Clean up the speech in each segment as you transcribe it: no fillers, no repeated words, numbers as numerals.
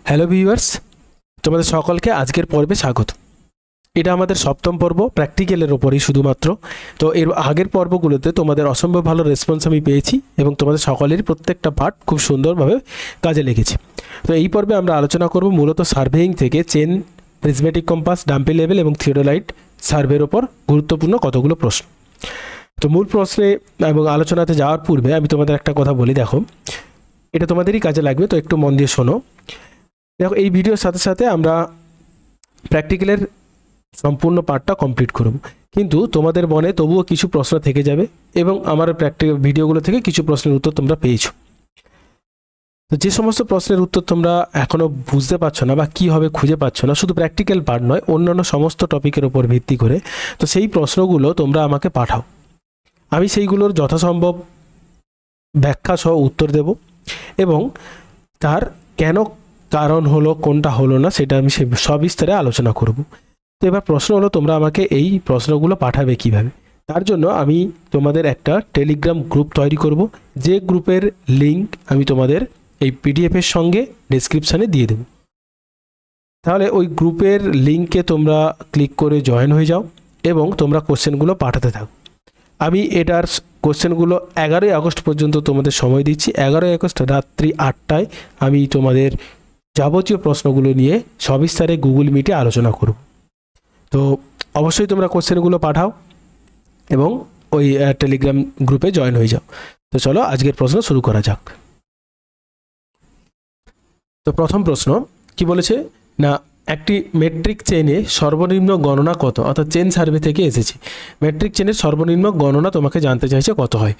Hello viewers, তোমাদের সকলকে আজকের পর্বে স্বাগত। এটা আমাদের সপ্তম পর্ব, প্র্যাকটিক্যালের ওপরেই শুধুমাত্র। তো এর আগের পর্বগুলোতে তোমাদের অসম্ভব ভালো রেসপন্স আমি পেয়েছি এবং তোমাদের সকলেরই প্রত্যেকটা পার্ট খুব সুন্দরভাবে কাজে লেগেছে। তো এই পর্বে আমরা আলোচনা করব মূলত সার্ভেইং থেকে chain, prismatic compass, dumpy level এবং থিওডোলাইট সার্ভের ওপর গুরুত্বপূর্ণ কতগুলো প্রশ্ন। তো মূল প্রশ্নে এবং আলোচনাতে যাওয়ার পূর্বে আমি তোমাদের একটা কথা বলি, দেখো এটা তোমাদেরই কাজে লাগবে, তো একটু মন দিয়ে শোনো। দেখো, এই ভিডিওর সাথে সাথে আমরা প্র্যাকটিক্যালের সম্পূর্ণ পার্টটা কমপ্লিট করব, কিন্তু তোমাদের মনে তবুও কিছু প্রশ্ন থেকে যাবে এবং আমার প্র্যাকটিক্যাল ভিডিওগুলো থেকে কিছু প্রশ্নের উত্তর তোমরা পেয়েছো। তো যে সমস্ত প্রশ্নের উত্তর তোমরা এখনও বুঝতে পারছো না বা কী হবে খুঁজে পাচ্ছ না, শুধু প্র্যাকটিক্যাল পার্ট নয়, অন্যান্য সমস্ত টপিকের ওপর ভিত্তি করে, তো সেই প্রশ্নগুলো তোমরা আমাকে পাঠাও। আমি সেইগুলোর যথাসম্ভব ব্যাখ্যা সহ উত্তর দেব এবং তার কেন কারণ হলো, কোনটা হলো না, সেটা আমি সবিস্তারে আলোচনা করব। তো এবার প্রশ্ন হলো, তোমরা আমাকে এই প্রশ্নগুলো পাঠাবে কিভাবে। তার জন্য আমি তোমাদের একটা টেলিগ্রাম গ্রুপ তৈরি করব, যে গ্রুপের লিঙ্ক আমি তোমাদের এই পিডিএফের সঙ্গে ডেসক্রিপশানে দিয়ে দেব। তাহলে ওই গ্রুপের লিঙ্কে তোমরা ক্লিক করে জয়েন হয়ে যাও এবং তোমরা কোশ্চেনগুলো পাঠাতে থাকো। আমি এটার কোশ্চেনগুলো 11ই আগস্ট পর্যন্ত তোমাদের সময় দিচ্ছি। 11ই আগস্ট রাত্রি 8টায় আমি তোমাদের যাবতীয় প্রশ্নগুলো নিয়ে সবিস্তারে গুগল মিটে আলোচনা করব। তো অবশ্যই তোমরা কোশ্চেনগুলো পাঠাও এবং ওই টেলিগ্রাম গ্রুপে জয়েন হয়ে যাও। তো চলো আজকের প্রশ্ন শুরু করা যাক। তো প্রথম প্রশ্ন কি বলেছে না, একটি মেট্রিক চেনে সর্বনিম্ন গণনা কত, অর্থাৎ চেন সার্ভে থেকে এসেছে। মেট্রিক চেনের সর্বনিম্ন গণনা তোমাকে জানতে চাইছে কত হয়।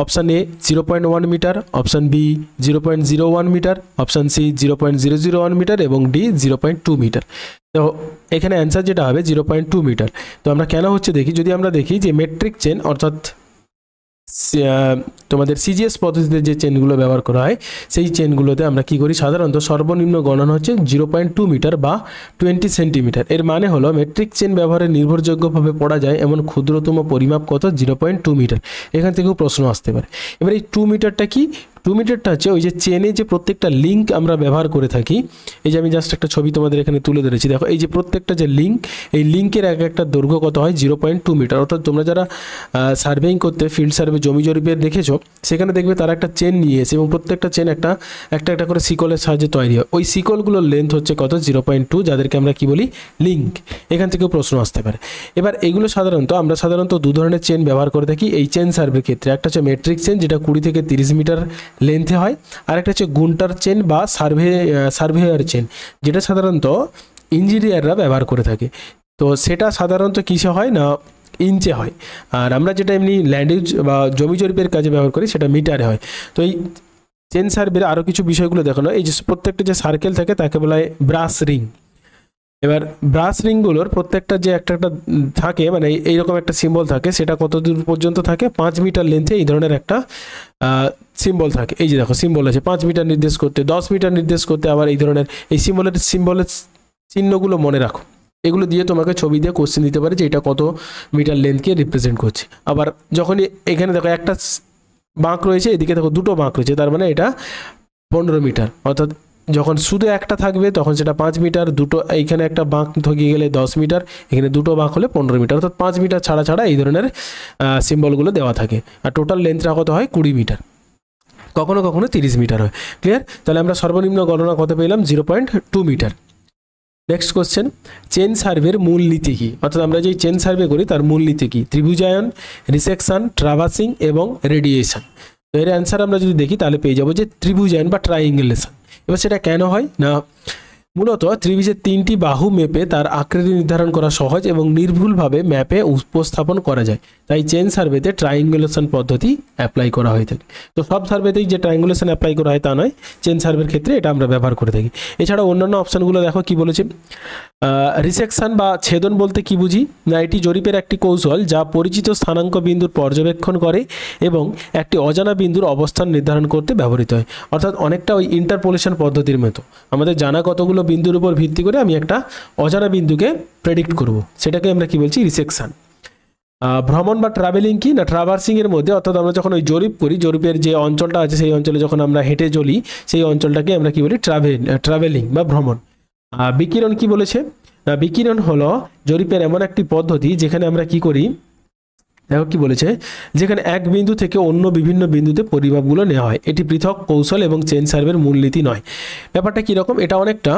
Option A 0.1 metre, option B 0.01 metre, option C 0.001 metre এবং ডি 0.2 মিটার। তো এখানে অ্যান্সার যেটা হবে 0.2 মিটার। তো আমরা কেন হচ্ছে দেখি, যদি আমরা দেখি যে মেট্রিক চেন অর্থাৎ তোমাদের সিজিএস পদ্ধতিতে যে চেনগুলো ব্যবহার করা হয়, সেই চেনগুলোতে আমরা কি করি, সাধারণত সর্বনিম্ন গণনা হচ্ছে 0.2 মিটার বা 20 সেন্টিমিটার। এর মানে হলো মেট্রিক চেন ব্যবহারে নির্ভরযোগ্যভাবে পড়া যায় এমন ক্ষুদ্রতম পরিমাপ কত, 0.2 মিটার। এখান থেকেও প্রশ্ন আসতে পারে। এবার এই 2 মিটারটা কি, 2 মিটারটা হচ্ছে ওই যে চেনে যে প্রত্যেকটা লিঙ্ক আমরা ব্যবহার করে থাকি। এই যে আমি জাস্ট একটা ছবি তোমাদের এখানে তুলে ধরেছি, দেখো এই যে প্রত্যেকটা যে লিঙ্ক, এই লিঙ্কের এক একটা দৈর্ঘ্য কত হয়, 0.2 মিটার। অর্থাৎ তোমরা যারা সার্ভেইং করতে, ফিল্ড সার্ভে, জমি জরিপে দেখেছো, সেখানে দেখবে তারা একটা চেন নিয়ে এসে এবং প্রত্যেকটা চেন একটা একটা করে শিকলের সাহায্যে তৈরি হয়। ওই শিকলগুলোর লেন্থ হচ্ছে কত, 0.2, যাদেরকে আমরা কি বলি, লিঙ্ক। এখান থেকেও প্রশ্ন আসতে পারে। এবার এগুলো আমরা সাধারণত দু ধরনের চেন ব্যবহার করে থাকি এই চেন সার্ভের ক্ষেত্রে। একটা হচ্ছে মেট্রিক চেন, যেটা 20 থেকে 30 মিটার লেন্থে হয়, আর একটা হচ্ছে গুন্টার চেন বা সার্ভেয়ার চেন, যেটা সাধারণত ইঞ্জিনিয়াররা ব্যবহার করে থাকে। তো সেটা সাধারণত কিসে হয় না, ইঞ্চে হয়। আর আমরা যেটা এমনি ল্যান্ড ইউজ বা জমি জরিপের কাজে ব্যবহার করি, সেটা মিটারে হয়। তো এই চেন সার্ভের আরও কিছু বিষয়গুলো দেখানো, এই যে প্রত্যেকটা যে সার্কেল থাকে তাকে বলা হয় ব্রাশ রিং। এবার ব্রাশ রিংগুলোর প্রত্যেকটা যে একটা থাকে, মানে এইরকম একটা সিম্বল থাকে, সেটা কত দূর পর্যন্ত থাকে, 5 মিটার লেন্থে এই ধরনের একটা সিম্বল থাকে। এই যে দেখো সিম্বল আছে 5 মিটার নির্দেশ করতে, 10 মিটার নির্দেশ করতে। আবার এই ধরনের এই সিম্বলের চিহ্নগুলো মনে রাখো, এগুলো দিয়ে তোমাকে ছবি দিয়ে কোশ্চেন দিতে পারে যে এটা কত মিটার লেন্থকে রিপ্রেজেন্ট করছে। আবার যখনই এখানে দেখো একটা বাঁক রয়েছে, এদিকে দেখো দুটো বাঁক রয়েছে, তার মানে এটা 15 মিটার। অর্থাৎ যখন শুধু একটা থাকবে তখন সেটা 5 মিটার, দুটো এইখানে একটা বাঁক থাকিয়ে গেলে 10 মিটার, এখানে দুটো বাঁক হলে 15 মিটার। অর্থাৎ 5 মিটার ছাড়া ছাড়া এই ধরনের সিম্বলগুলো দেওয়া থাকে। আর টোটাল লেন্থটা কত হয়, 20 মিটার, কখনো কখনো 30 মিটার হয়। ক্লিয়ার? তাহলে আমরা সর্বনিম্ন গণনা কত পেলাম, 0.2 মিটার। নেক্সট কোশ্চেন, চেন সার্ভের মূলনীতি কী, অর্থাৎ আমরা যেই চেন সার্ভে করি তার মূলনীতি কী। ত্রিভুজায়ন, রিসেকশন, ট্রাভার্সিং এবং রেডিয়েশন। তো এর অ্যান্সার আমরা যদি দেখি তাহলে পেয়ে যাবো যে ত্রিভুজায়ন বা ট্রাইঙ্গুলেশন। এবার সেটা কেন হয় না, মূলত ত্রিভুজের 3টি বাহু মেপে তার আকৃতি নির্ধারণ করা সহজ এবং নির্ভুলভাবে ম্যাপে উপস্থাপন করা যায়। তাই চেন সার্ভেতে ট্রাইঙ্গুলেশন পদ্ধতি অ্যাপ্লাই করা হয়ে থাকে। তো সব সার্ভেতেই যে ট্রাইঙ্গুলেশন অ্যাপ্লাই করা হয় তা নয়, চেন সার্ভের ক্ষেত্রে এটা আমরা ব্যবহার করে থাকি। এছাড়া অন্যান্য অপশানগুলো দেখো কি বলেছে। রিসেকশন বা ছেদন বলতে কি বুঝি না, এটি জরিপের একটি কৌশল যা পরিচিত স্থানাঙ্ক বিন্দুর পর্যবেক্ষণ করে এবং একটি অজানা বিন্দুর অবস্থান নির্ধারণ করতে ব্যবহৃত হয়। অর্থাৎ অনেকটা ওই ইন্টারপোলেশন পদ্ধতির মতো, আমাদের জানা কতগুলো বিন্দুর উপর ভিত্তি করে আমি একটা অজানা বিন্দুকে প্রেডিক্ট করব, সেটাকে আমরা কি বলছি, রিসেকশন। ভ্রমণ বা ট্রাভেলিং কি না ট্রাভার্সিং এর মধ্যে, অর্থাৎ আমরা যখন ওই জরিপ করি, জরিপের যে অঞ্চলটা আছে সেই অঞ্চলে যখন আমরা হেঁটে চলি সেই অঞ্চলটাকে আমরা কি বলি ট্রাভেলিং বা ভ্রমণ। বিকিরণ কি বলেছে না, বিকিরণ হলো জরিপের এমন একটি পদ্ধতি যেখানে আমরা কি করি, দেখো কি বলেছে, যেখানে এক বিন্দু থেকে অন্য বিভিন্ন বিন্দুতে পরিমাপগুলো নেওয়া হয়। এটি পৃথক কৌশল এবং চেন সার্ভের মূলনীতি নয়। ব্যাপারটা কীরকম, এটা অনেকটা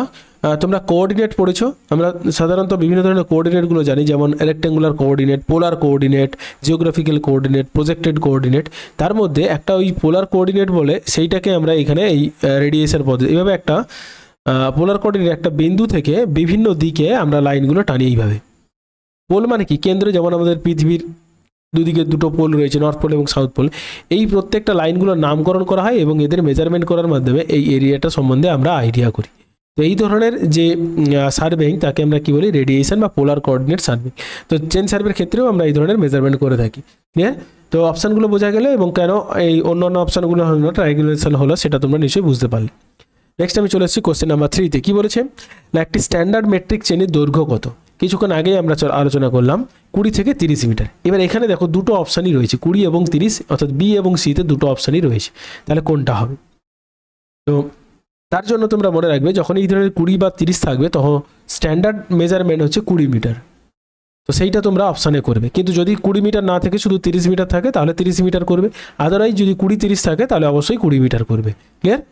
তোমরা কোঅর্ডিনেট পড়েছো, আমরা সাধারণত বিভিন্ন ধরনের কোঅর্ডিনেটগুলো জানি, যেমন rectangular coordinate, polar coordinate, geographical coordinate, projected coordinate. তার মধ্যে একটা ওই পোলার কোঅর্ডিনেট বলে, সেইটাকে আমরা এখানে এই রেডিয়েশন পদ্ধতি, এইভাবে একটা পোলার কোঅর্ডিনেট একটা বিন্দু থেকে বিভিন্ন দিকে আমরা লাইনগুলো টানি এইভাবে। পোল মানে কি, কেন্দ্র, যেমন আমাদের পৃথিবীর দুদিকে দুটো পোল রয়েছে, নর্থ পোল এবং সাউথ পোল। এই প্রত্যেকটা লাইনগুলোর নামকরণ করা হয় এবং এদের মেজারমেন্ট করার মাধ্যমে এই এরিয়াটা সম্বন্ধে আমরা আইডিয়া করি। তো এই ধরনের যে সার্ভেইং তাকে আমরা কি বলি, রেডিয়েশন বা পোলার কোঅর্ডিনেট সার্ভে। তো চেন সার্ভের ক্ষেত্রেও আমরা এই ধরনের মেজারমেন্ট করে থাকি। ক্লিয়ার? তো অপশানগুলো বোঝা গেলে এবং কেন এই অন্যান্য অপশানগুলো হলো না, ট্রায়াঙ্গুলেশন হলো, সেটা তোমরা নিশ্চয়ই বুঝতে পারলে। নেক্সট আমি চলে এসেছি কোশ্চেন নাম্বার 3-তে। কি বলেছে না, একটি স্ট্যান্ডার্ড মেট্রিক চেনের দৈর্ঘ্য কত? কিছুক্ষণ আগেই আমরা আলোচনা করলাম 20 থেকে 30 মিটার। এবার এখানে দেখো দুটো অপশানই রয়েছে, 20 এবং 30, অর্থাৎ বি এবং সিতে দুটো অপশানই রয়েছে। তাহলে কোনটা হবে? তো তার জন্য তোমরা মনে রাখবে, যখন এই ধরনের 20 বা 30 থাকবে তখন স্ট্যান্ডার্ড মেজারমেন্ট হচ্ছে 20 মিটার। তো সেইটা তোমরা অপশানে করবে। কিন্তু যদি 20 মিটার না থেকে শুধু 30 মিটার থাকে তাহলে 30 মিটার করবে। আদারওয়াইজ যদি 20-30 থাকে তাহলে অবশ্যই 20 মিটার করবে। ক্লিয়ার?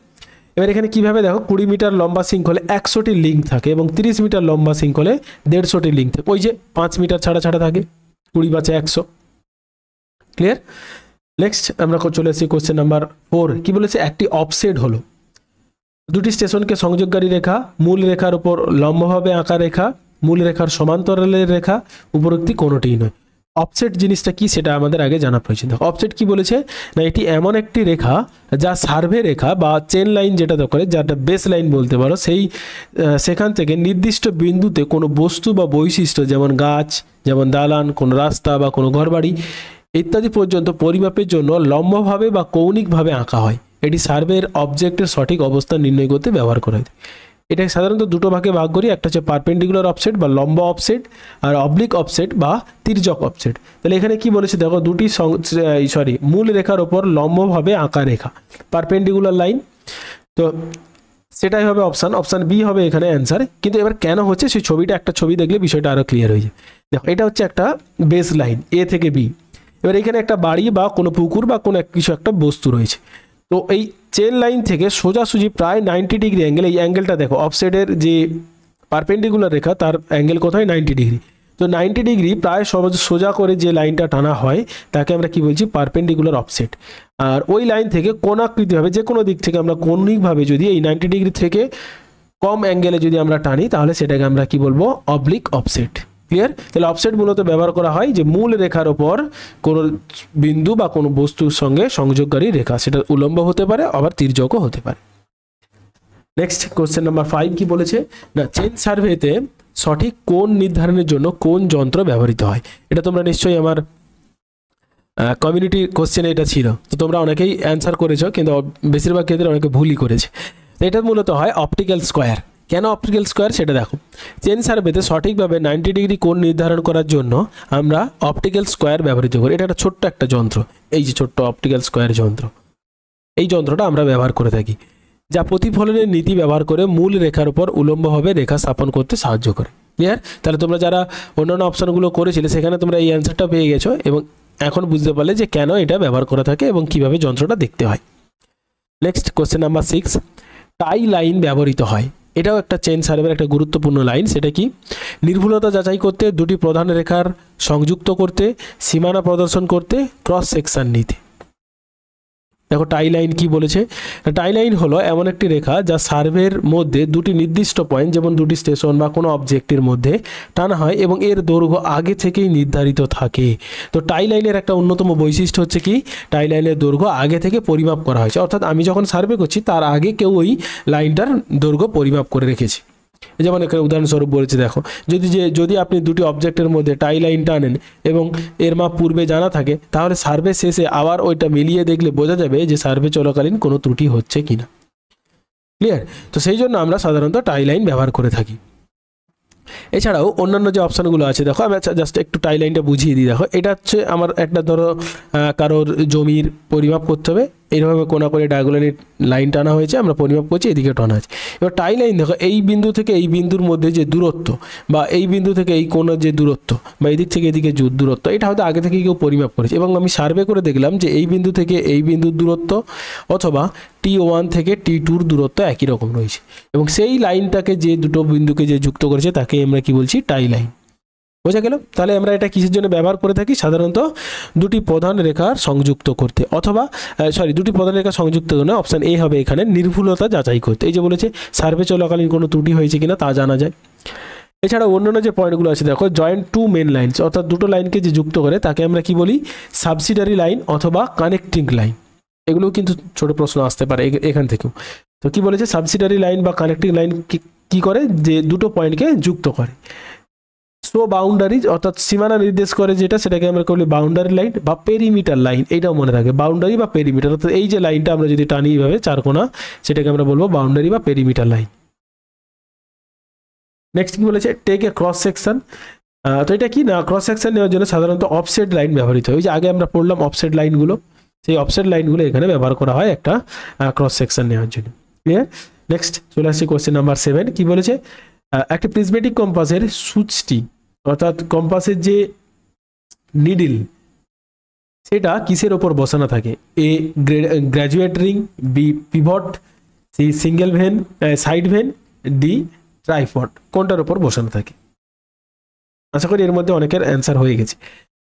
এবার এখানে কীভাবে দেখো, 20 মিটার লম্বা সিঙ্ক হলে 100টি লিঙ্ক থাকে এবং 30 মিটার লম্বা সিঙ্ক হলে 150টি লিঙ্ক থাকে। ওই যে 5 মিটার ছাড়া ছাড়া থাকে, 20 বাঁচে 100। ক্লিয়ার? নেক্সট আমরা চলে এসেছি কোশ্চেন নাম্বার 4। কি বলেছে, একটি অফসেট হলো দুটি স্টেশনকে সংযোগকারী রেখা, মূল রেখার উপর লম্বভাবে আঁকা রেখা, মূল রেখার সমান্তরালের রেখা, উপরোক্তি কোনোটিই নয়। অফসেট জিনিসটা কি সেটা আমাদের আগে জানা প্রয়োজন। দেখো অফসেট কি বলেছে না, এটি এমন একটি রেখা যা সার্ভে রেখা বা চেন লাইন যেটা করে, যাটা বেস লাইন বলতে পারো, সেখান থেকে নির্দিষ্ট বিন্দুতে কোনো বস্তু বা বৈশিষ্ট্য, যেমন গাছ, যেমন দালান, কোনো রাস্তা বা কোনো ঘরবাড়ি ইত্যাদি পর্যন্ত পরিমাপের জন্য লম্বভাবে বা কৌণিকভাবে আঁকা হয়। এটি সার্ভের অবজেক্টের সঠিক অবস্থান নির্ণয় করতে ব্যবহার করা হয়। এটাকে সাধারণত দুটো ভাগে ভাগ করি, একটা হচ্ছে পারপেন্ডিকুলার অফসেট বা লম্বা অফসেট, আর অবলিক অফসেট বা তির্যক অফসেট। তাহলে এখানে কি বলেছে দেখো, দুটি মূল রেখার ওপর লম্বভাবে আঁকা রেখা, পারপেন্ডিকুলার লাইন। তো সেটাই হবে অপশান বি হবে এখানে অ্যান্সার। কিন্তু এবার কেন হচ্ছে সেই ছবিটা, একটা ছবি দেখলে বিষয়টা আরও ক্লিয়ার হয়ে যায়। দেখো এটা হচ্ছে একটা বেস লাইন এ থেকে বি। এবার এখানে একটা বাড়ি বা কোনো পুকুর বা কোনো কিছু একটা বস্তু রয়েছে। তো এই চেন লাইন থেকে সোজাসুজি প্রায় 90 ডিগ্রি অ্যাঙ্গেল, এই অ্যাঙ্গেলটা দেখো অফসেটের যে পারপেন্ডিকুলার রেখা তার অ্যাঙ্গেল কোথায়, 90 ডিগ্রি। তো 90 ডিগ্রি প্রায় সোজা করে যে লাইনটা টানা হয় তাকে আমরা কি বলছি, পারপেন্ডিকুলার অফসেট। আর ওই লাইন থেকে কোণাকৃতিভাবে যে কোনো দিক থেকে আমরা কৌণিকভাবে যদি এই 90 ডিগ্রি থেকে কম অ্যাঙ্গেলে যদি আমরা টানি তাহলে সেটাকে আমরা কি বলবো, অবলিক অফসেট। ক্লিয়ার? তাহলে অফসেট মূলত ব্যবহার করা হয় যে মূল রেখার ওপর কোনো বিন্দু বা কোনো বস্তুর সঙ্গে সংযোগকারী রেখা, সেটা উলম্ব হতে পারে আবার তির্যকও হতে পারে। নেক্সট কোশ্চেন নাম্বার 5 কি বলেছে না, চেন সার্ভেতে সঠিক কোণ নির্ধারণের জন্য কোন যন্ত্র ব্যবহৃত হয়? এটা তোমরা নিশ্চয়ই আমার কমিউনিটি কোশ্চেনে এটা ছিল, তো তোমরা অনেকেই অ্যান্সার করেছো, কিন্তু বেশিরভাগ ক্ষেত্রে অনেকে ভুলই করেছে। এটা মূলত হয় অপটিক্যাল স্কোয়ার। কেন অপটিক্যাল স্কোয়ার সেটা দেখো, চেন সার্ভেতে সঠিকভাবে 90 ডিগ্রি কোণ নির্ধারণ করার জন্য আমরা অপটিক্যাল স্কোয়ার ব্যবহৃত করি। এটা একটা ছোট্ট একটা যন্ত্র, এই যে ছোট্ট অপটিক্যাল স্কোয়ার যন্ত্র, এই যন্ত্রটা আমরা ব্যবহার করে থাকি, যা প্রতিফলনের নীতি ব্যবহার করে মূল রেখার উপর উলম্বভাবে রেখা স্থাপন করতে সাহায্য করে। ক্লিয়ার? তাহলে তোমরা যারা অন্যান্য অপশানগুলো করেছিলে সেখানে তোমরা এই অ্যান্সারটা পেয়ে গেছো এবং এখন বুঝতে পারলে যে কেন এটা ব্যবহার করা থাকে এবং কিভাবে যন্ত্রটা দেখতে হয়। নেক্সট কোশ্চেন নাম্বার 6, টাই লাইন ব্যবহৃত হয়। এটাও একটা চেন সার্ভের একটা গুরুত্বপূর্ণ লাইন। সেটা কি, নির্ভুলতা যাচাই করতে, দুটি প্রধান রেখার সংযুক্ত করতে, সীমানা প্রদর্শন করতে, ক্রস সেকশন নিতে। দেখো টাই লাইন কি বলেছে, টাই লাইন হলো এমন একটি রেখা যা সার্ভের মধ্যে দুটি নির্দিষ্ট পয়েন্ট, যেমন দুটি স্টেশন বা কোনো অবজেক্টের মধ্যে টানা হয় এবং এর দৈর্ঘ্য আগে থেকেই নির্ধারিত থাকে। তো টাই লাইনের একটা অন্যতম বৈশিষ্ট্য হচ্ছে কি, টাই লাইনের দৈর্ঘ্য আগে থেকে পরিমাপ করা হয়েছে, অর্থাৎ আমি যখন সার্ভে করছি তার আগে কেউ ওই লাইনটার দৈর্ঘ্য পরিমাপ করে রেখেছে। যেমন এখানে উদাহরণস্বরূপ বলেছে, দেখো যদি আপনি দুটি অবজেক্টের মধ্যে টাই লাইন টানেন এবং এর মাপ পূর্বে জানা থাকে, তাহলে সার্ভে শেষে আবার ওইটা মিলিয়ে দেখলে বোঝা যাবে যে সার্ভে চলাকালীন কোনো ত্রুটি হচ্ছে কিনা। ক্লিয়ার? তো সেই জন্য আমরা সাধারণত টাই লাইন ব্যবহার করে থাকি। এছাড়াও অন্যান্য যে অপশানগুলো আছে দেখো, আমি জাস্ট একটু টাই লাইনটা বুঝিয়ে দিই। দেখো এটা হচ্ছে আমার একটা ধরো কারোর জমির পরিমাপ করতে হবে, এইভাবে কোনা করে ডায়াগোনালি লাইন টানা হয়েছে, আমরা পরিমাপ করছি, এদিকে টানা আছে। এবার টাই লাইন দেখো, এই বিন্দু থেকে এই বিন্দুর মধ্যে যে দূরত্ব, বা এই বিন্দু থেকে এই কোণের যে দূরত্ব, বা এদিক থেকে এদিকে দূরত্ব, এটা হয়তো আগে থেকে কেউ পরিমাপ করেছে, এবং আমি সার্ভে করে দেখলাম যে এই বিন্দু থেকে এই বিন্দুর দূরত্ব অথবা T1 থেকে T2 দূরত্ব একই রকম রয়েছে, এবং সেই লাইনটাকে যে দুটো বিন্দুকে যে যুক্ত করেছে তাকে আমরা কি বলছি, টাই লাইন। বোঝা গেল? তাহলে আমরা এটা কিসের জন্য ব্যবহার করে থাকি? সাধারণত দুটি প্রধান রেখার সংযুক্ত করতে, অথবা দুটি প্রধান রেখা সংযুক্ত করতে। অপশান এ হবে এখানে নির্ভুলতা যাচাই করতে। এই যে বলেছে সার্ভে চলাকালীন কোনো ত্রুটি হয়েছে কিনা তা জানা যায়। এছাড়া অন্যান্য যে পয়েন্টগুলো আছে দেখো, জয়েন্ট টু মেন লাইনস, অর্থাৎ দুটো লাইনকে যে যুক্ত করে তাকে আমরা কি বলি, সাবসিডারি লাইন অথবা কানেক্টিং লাইন। এগুলোও কিন্তু ছোট প্রশ্ন আসতে পারে এখান থেকেও। তো কি বলেছে, সাবসিডারি লাইন বা কানেক্টিং লাইন কি করে, যে দুটো পয়েন্টকে যুক্ত করে। সো বাউন্ডারিজ, অর্থাৎ সীমানা নির্দেশ করে যেটা, সেটাকে আমরা বলি বাউন্ডারি লাইন বা পেরিমিটার লাইন। এইটাও মনে রাখবে, বাউন্ডারি বা পেরিমিটার, অর্থাৎ এই যে লাইনটা আমরা যদি টানি এইভাবে চারকোনা, সেটাকে আমরা বলবো বাউন্ডারি বা পেরিমিটার লাইন। নেক্সট কি বলেছে, টেক এ ক্রস সেকশন। তো এটা কি না, ক্রস সেকশন নেওয়ার জন্য সাধারণত অফসেট লাইন ব্যবহৃত হয়। ওই যে আগে আমরা পড়লাম অফসেট লাইনগুলো, সেই অফসেট লাইনগুলো এখানে ব্যবহার করা হয় একটা ক্রস সেকশন নেওয়ার জন্য। ক্লিয়ার? নেক্সট চলে আসছি কোশ্চেন নাম্বার 7। কি বলেছে, একটা প্রিজমেটিক কম্পাসের সূচটি, অর্থাৎ কম্পাসের যে নিডল, সেটা কিসের ওপর বসানো থাকে? A graduate ring, B pivot, C single vane side vane, D tripod. কোনটার উপর বসানো থাকে? আশা করি এর মধ্যে অনেকের অ্যান্সার হয়ে গেছে।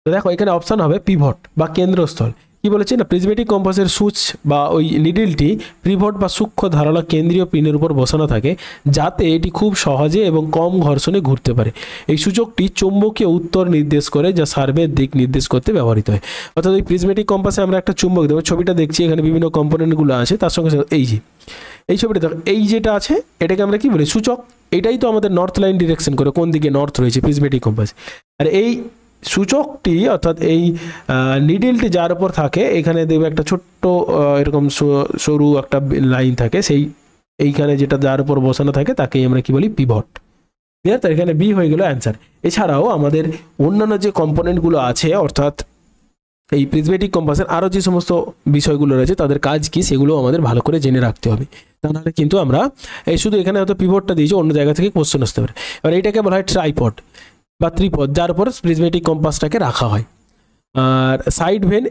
তো দেখো এখানে অপশান হবে পিভট বা কেন্দ্রস্থল। কি বলেছে না, প্রিজমেটিক কম্পাসের সূচ বা ওই নিডলটি পিভট বা সূক্ষ্ম ধারালো কেন্দ্রীয় পিনের উপর বসানো থাকে, যাতে এটি খুব সহজে এবং কম ঘর্ষণে ঘুরতে পারে। এই সূচকটি চুম্বকীয় উত্তর নির্দেশ করে, যা সার্ভের দিক নির্দেশ করতে ব্যবহৃত হয়। অর্থাৎ ওই প্রিজমেটিক কম্পাসে আমরা একটা চুম্বক দেবো, ছবিটা দেখছি এখানে বিভিন্ন কম্পোনেন্টগুলো আছে, তার সঙ্গে এই ছবিটা দেখো, এই যেটা আছে এটাকে আমরা কি বলি, সূচক। এটাই তো আমাদের নর্থ লাইন ডিরেকশন করে, কোন দিকে নর্থ রয়েছে প্রিজমেটিক কম্পাস। আর এই সূচকটি, অর্থাৎ এই নিডলটি যার উপর থাকে, এখানে দেখবে একটা ছোট্ট এরকম সরু একটা লাইন থাকে, সেই এইখানে যেটা যার উপর বসানো থাকে তাকেই আমরা কি বলি, পিভট। ক্লিয়ার? তার এখানে বি হয়ে গেল অ্যান্সার। এছাড়াও আমাদের অন্যান্য যে কম্পোনেন্টগুলো আছে, অর্থাৎ এই প্রিজমেটিক কম্পাসের আরও যে সমস্ত বিষয়গুলো রয়েছে তাদের কাজ কি, সেগুলো আমাদের ভালো করে জেনে রাখতে হবে। তা নাহলে কিন্তু আমরা এই শুধু এখানে হয়তো পিভটটা দিয়েছি, অন্য জায়গা থেকে কোশ্চেন আসতে পারে। এবার এইটাকে বলা হয় ট্রাইপড বা ত্রিপদ, যার উপর প্রিজমেটিক কম্পাসটাকে রাখা হয়। আর সাইড ভেন,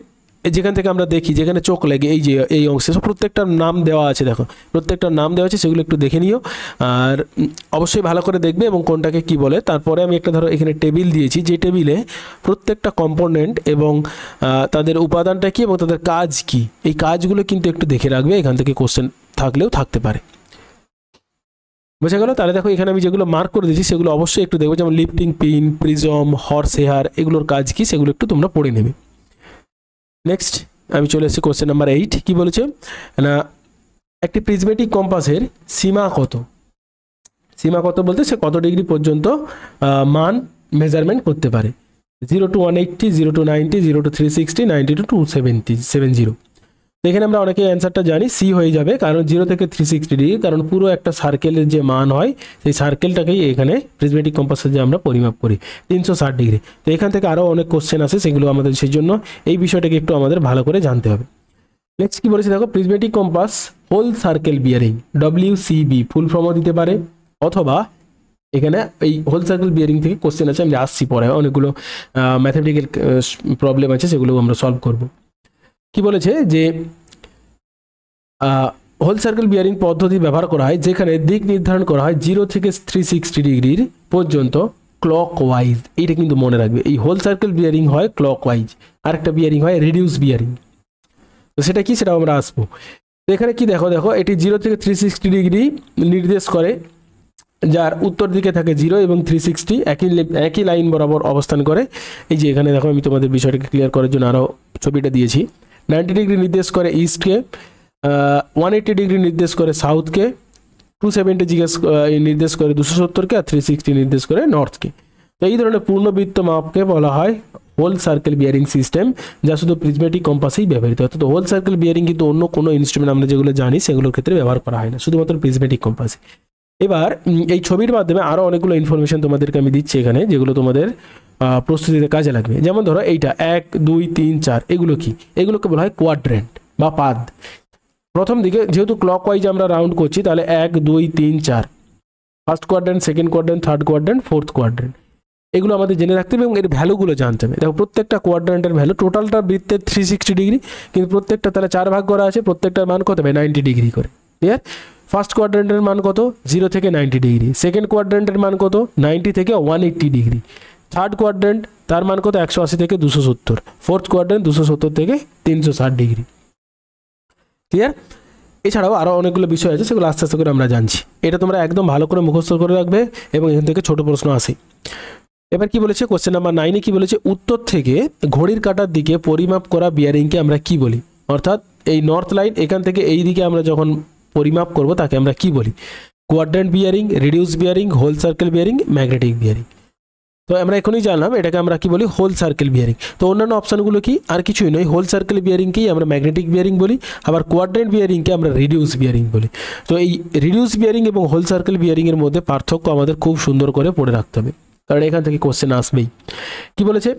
যেখান থেকে আমরা দেখি যেখানে চোখ লাগে, এই যে এই অংশে সব প্রত্যেকটার নাম দেওয়া আছে, দেখো প্রত্যেকটার নাম দেওয়া আছে, সেগুলো একটু দেখে নিও। আর অবশ্যই ভালো করে দেখবে এবং কোনটাকে কি বলে। তারপরে আমি একটা ধরো এখানে টেবিল দিয়েছি, যে টেবিলে প্রত্যেকটা কম্পোনেন্ট এবং তাদের উপাদানটা কি এবং তাদের কাজ কি, এই কাজগুলো কিন্তু একটু দেখে রাখবে, এখান থেকে কোশ্চেন থাকলেও থাকতে পারে। বুঝে গেল? তাহলে দেখো এখানে আমি যেগুলো মার্ক করে দিয়েছি সেগুলো অবশ্যই একটু দেখবো, যেমন lifting pin, prism, horse hair, এগুলোর কাজ কি সেগুলো একটু তোমরা পড়ে নেবে। নেক্সট আমি চলে এসেছি কোশ্চেন নাম্বার 8। কি বলেছে না, একটি প্রিজমেটিক কম্পাসের সীমা কত? সীমা কত বলতে সে কত ডিগ্রি পর্যন্ত মান মেজারমেন্ট করতে পারে? 0 to 180, 0 to 90, 0 to 360, 90 to 270। এখানে আমরা অনেকে অ্যান্সারটা জানি, সি হয়ে যাবে, কারণ 0 থেকে 360 ডিগ্রি, কারণ পুরো একটা সার্কেলের যে মান হয় সেই সার্কেলটাকেই এখানে প্রিজমেটিক কম্পাসের যে আমরা পরিমাপ করি 360 ডিগ্রি। তো এখান থেকে আরও অনেক কোশ্চেন আছে, সেগুলো আমাদের সেই জন্য এই বিষয়টাকে একটু আমাদের ভালো করে জানতে হবে। নেক্সট কি বলেছে দেখো, prismatic compass whole circle bearing, WCB full ফর্মও দিতে পারে, অথবা এখানে এই হোল সার্কেল বিয়ারিং থেকে কোশ্চেন আছে, আমি আসছি পরে, অনেকগুলো ম্যাথমেটিক্যাল প্রবলেম আছে, সেগুলো আমরা সলভ করব। কি বলেছে যে হোল সার্কেল বিয়ারিং পদ্ধতি ব্যবহার করা হয় যেখানে দিক নির্ধারণ করা হয় 0 থেকে 360 ডিগ্রির পর্যন্ত ক্লক ওয়াইজ। এটা কিন্তু মনে রাখবে, এই হোল সার্কেল বিয়ারিং হয় ক্লক ওয়াইজ, আরেকটা বিয়ারিং হয় রিডিউস বিয়ারিং। তো সেটা কি, সেটাও আমরা আসবো। তো এখানে কি দেখো, এটি 0 থেকে 360 ডিগ্রি নির্দেশ করে, যার উত্তর দিকে থাকে 0 এবং 360 একই লাইন বরাবর অবস্থান করে। এই যে এখানে দেখো, আমি তোমাদের বিষয়টাকে ক্লিয়ার করার জন্য আরও ছবিটা দিয়েছি। 90 ডিগ্রি নির্দেশ করে ইস্টকে, 180 ডিগ্রি নির্দেশ করে সাউথকে, 270 নির্দেশ করে 270কে, আর 360 নির্দেশ করে নর্থকে। তো এই ধরনের পূর্ণবৃত্ত মাপকে বলা হয় হোল সার্কেল বিয়ারিং সিস্টেম, যা শুধু প্রিজমেটিক কম্পাসেই ব্যবহৃত হয়। তো হোল সার্কেল বিয়ারিং কিন্তু অন্য কোনো ইনস্ট্রুমেন্ট আমরা যেগুলো জানি সেগুলোর ক্ষেত্রে ব্যবহার করা হয় না, শুধুমাত্র প্রিজমেটিক কম্পাসে। এবার এই ছবির মাধ্যমে আরও অনেকগুলো ইনফরমেশন তোমাদেরকে আমি দিচ্ছি এখানে, যেগুলো তোমাদের প্রস্তুতিতে কাজে লাগবে। যেমন ধরো এইটা 1 2 3 4, এগুলো কি? এগুলোকে বলা হয় কোয়াড্রেন্ট বা পাদ। প্রথম দিকে যেহেতু ক্লক ওয়াইজ আমরা রাউন্ড করছি, তাহলে 1 2 3 4, first quadrant, second quadrant, third quadrant, fourth quadrant, এগুলো আমাদের জেনে রাখতে হবে এবং এর ভ্যালুগুলো জানতে হবে। দেখো প্রত্যেকটা কোয়াড্রেন্টের ভ্যালু, টোটালটা বৃত্তের 360 ডিগ্রি, কিন্তু প্রত্যেকটা তাহলে 4 ভাগ করা আছে, প্রত্যেকটার মান কত হবে? 90 ডিগ্রি করে। ক্লিয়ার? ফার্স্ট কোয়াড্রেন্টের মান কত? 0 থেকে 90 ডিগ্রি। সেকেন্ড কোয়াড্রেন্টের মান কত? 90 থেকে 180 ডিগ্রি। থার্ড কোয়াড্রেন্ট, তার মান কত? 180 থেকে 270। ফোর্থ কোয়াড্রেন্ট 270 থেকে 360 ডিগ্রি। ক্লিয়ার? এছাড়াও আরও অনেকগুলো বিষয় আছে, সেগুলো আস্তে আস্তে করে আমরা জানছি। এটা তোমরা একদম ভালো করে মুখস্থ করে রাখবে এবং এখান থেকে ছোট প্রশ্ন আসে। এবার কি বলেছে কোশ্চেন নাম্বার 9-এ কি বলেছে? উত্তর থেকে ঘড়ির কাঁটার দিকে পরিমাপ করা বিয়ারিংকে আমরা কি বলি? অর্থাৎ এই নর্থ লাইন এখান থেকে এই দিকে আমরা যখন পরিমাপ করব তাকে আমরা কি বলি? Quadrant bearing, reduce bearing, whole circle bearing, magnetic bearing. তো আমরা এখনই জানলাম এটাকে আমরা কি বলি? Whole circle bearing. তো অন্যান্য অপশানগুলো কি? আর কিছুই নয়, হোল সার্কেল বিয়ারিংকেই আমরা ম্যাগনেটিক বিয়ারিং বলি, আবার কোয়াড্রেন্ট বিয়ারিংকে আমরা রিডিউস বিয়ারিং বলি। তো এই রিডিউস বিয়ারিং এবং হোল সার্কেল বিয়ারিংয়ের মধ্যে পার্থক্য আমাদের খুব সুন্দর করে পড়ে রাখতে হবে, কারণ এখান থেকে কোশ্চেন আসবেই। কি বলেছে?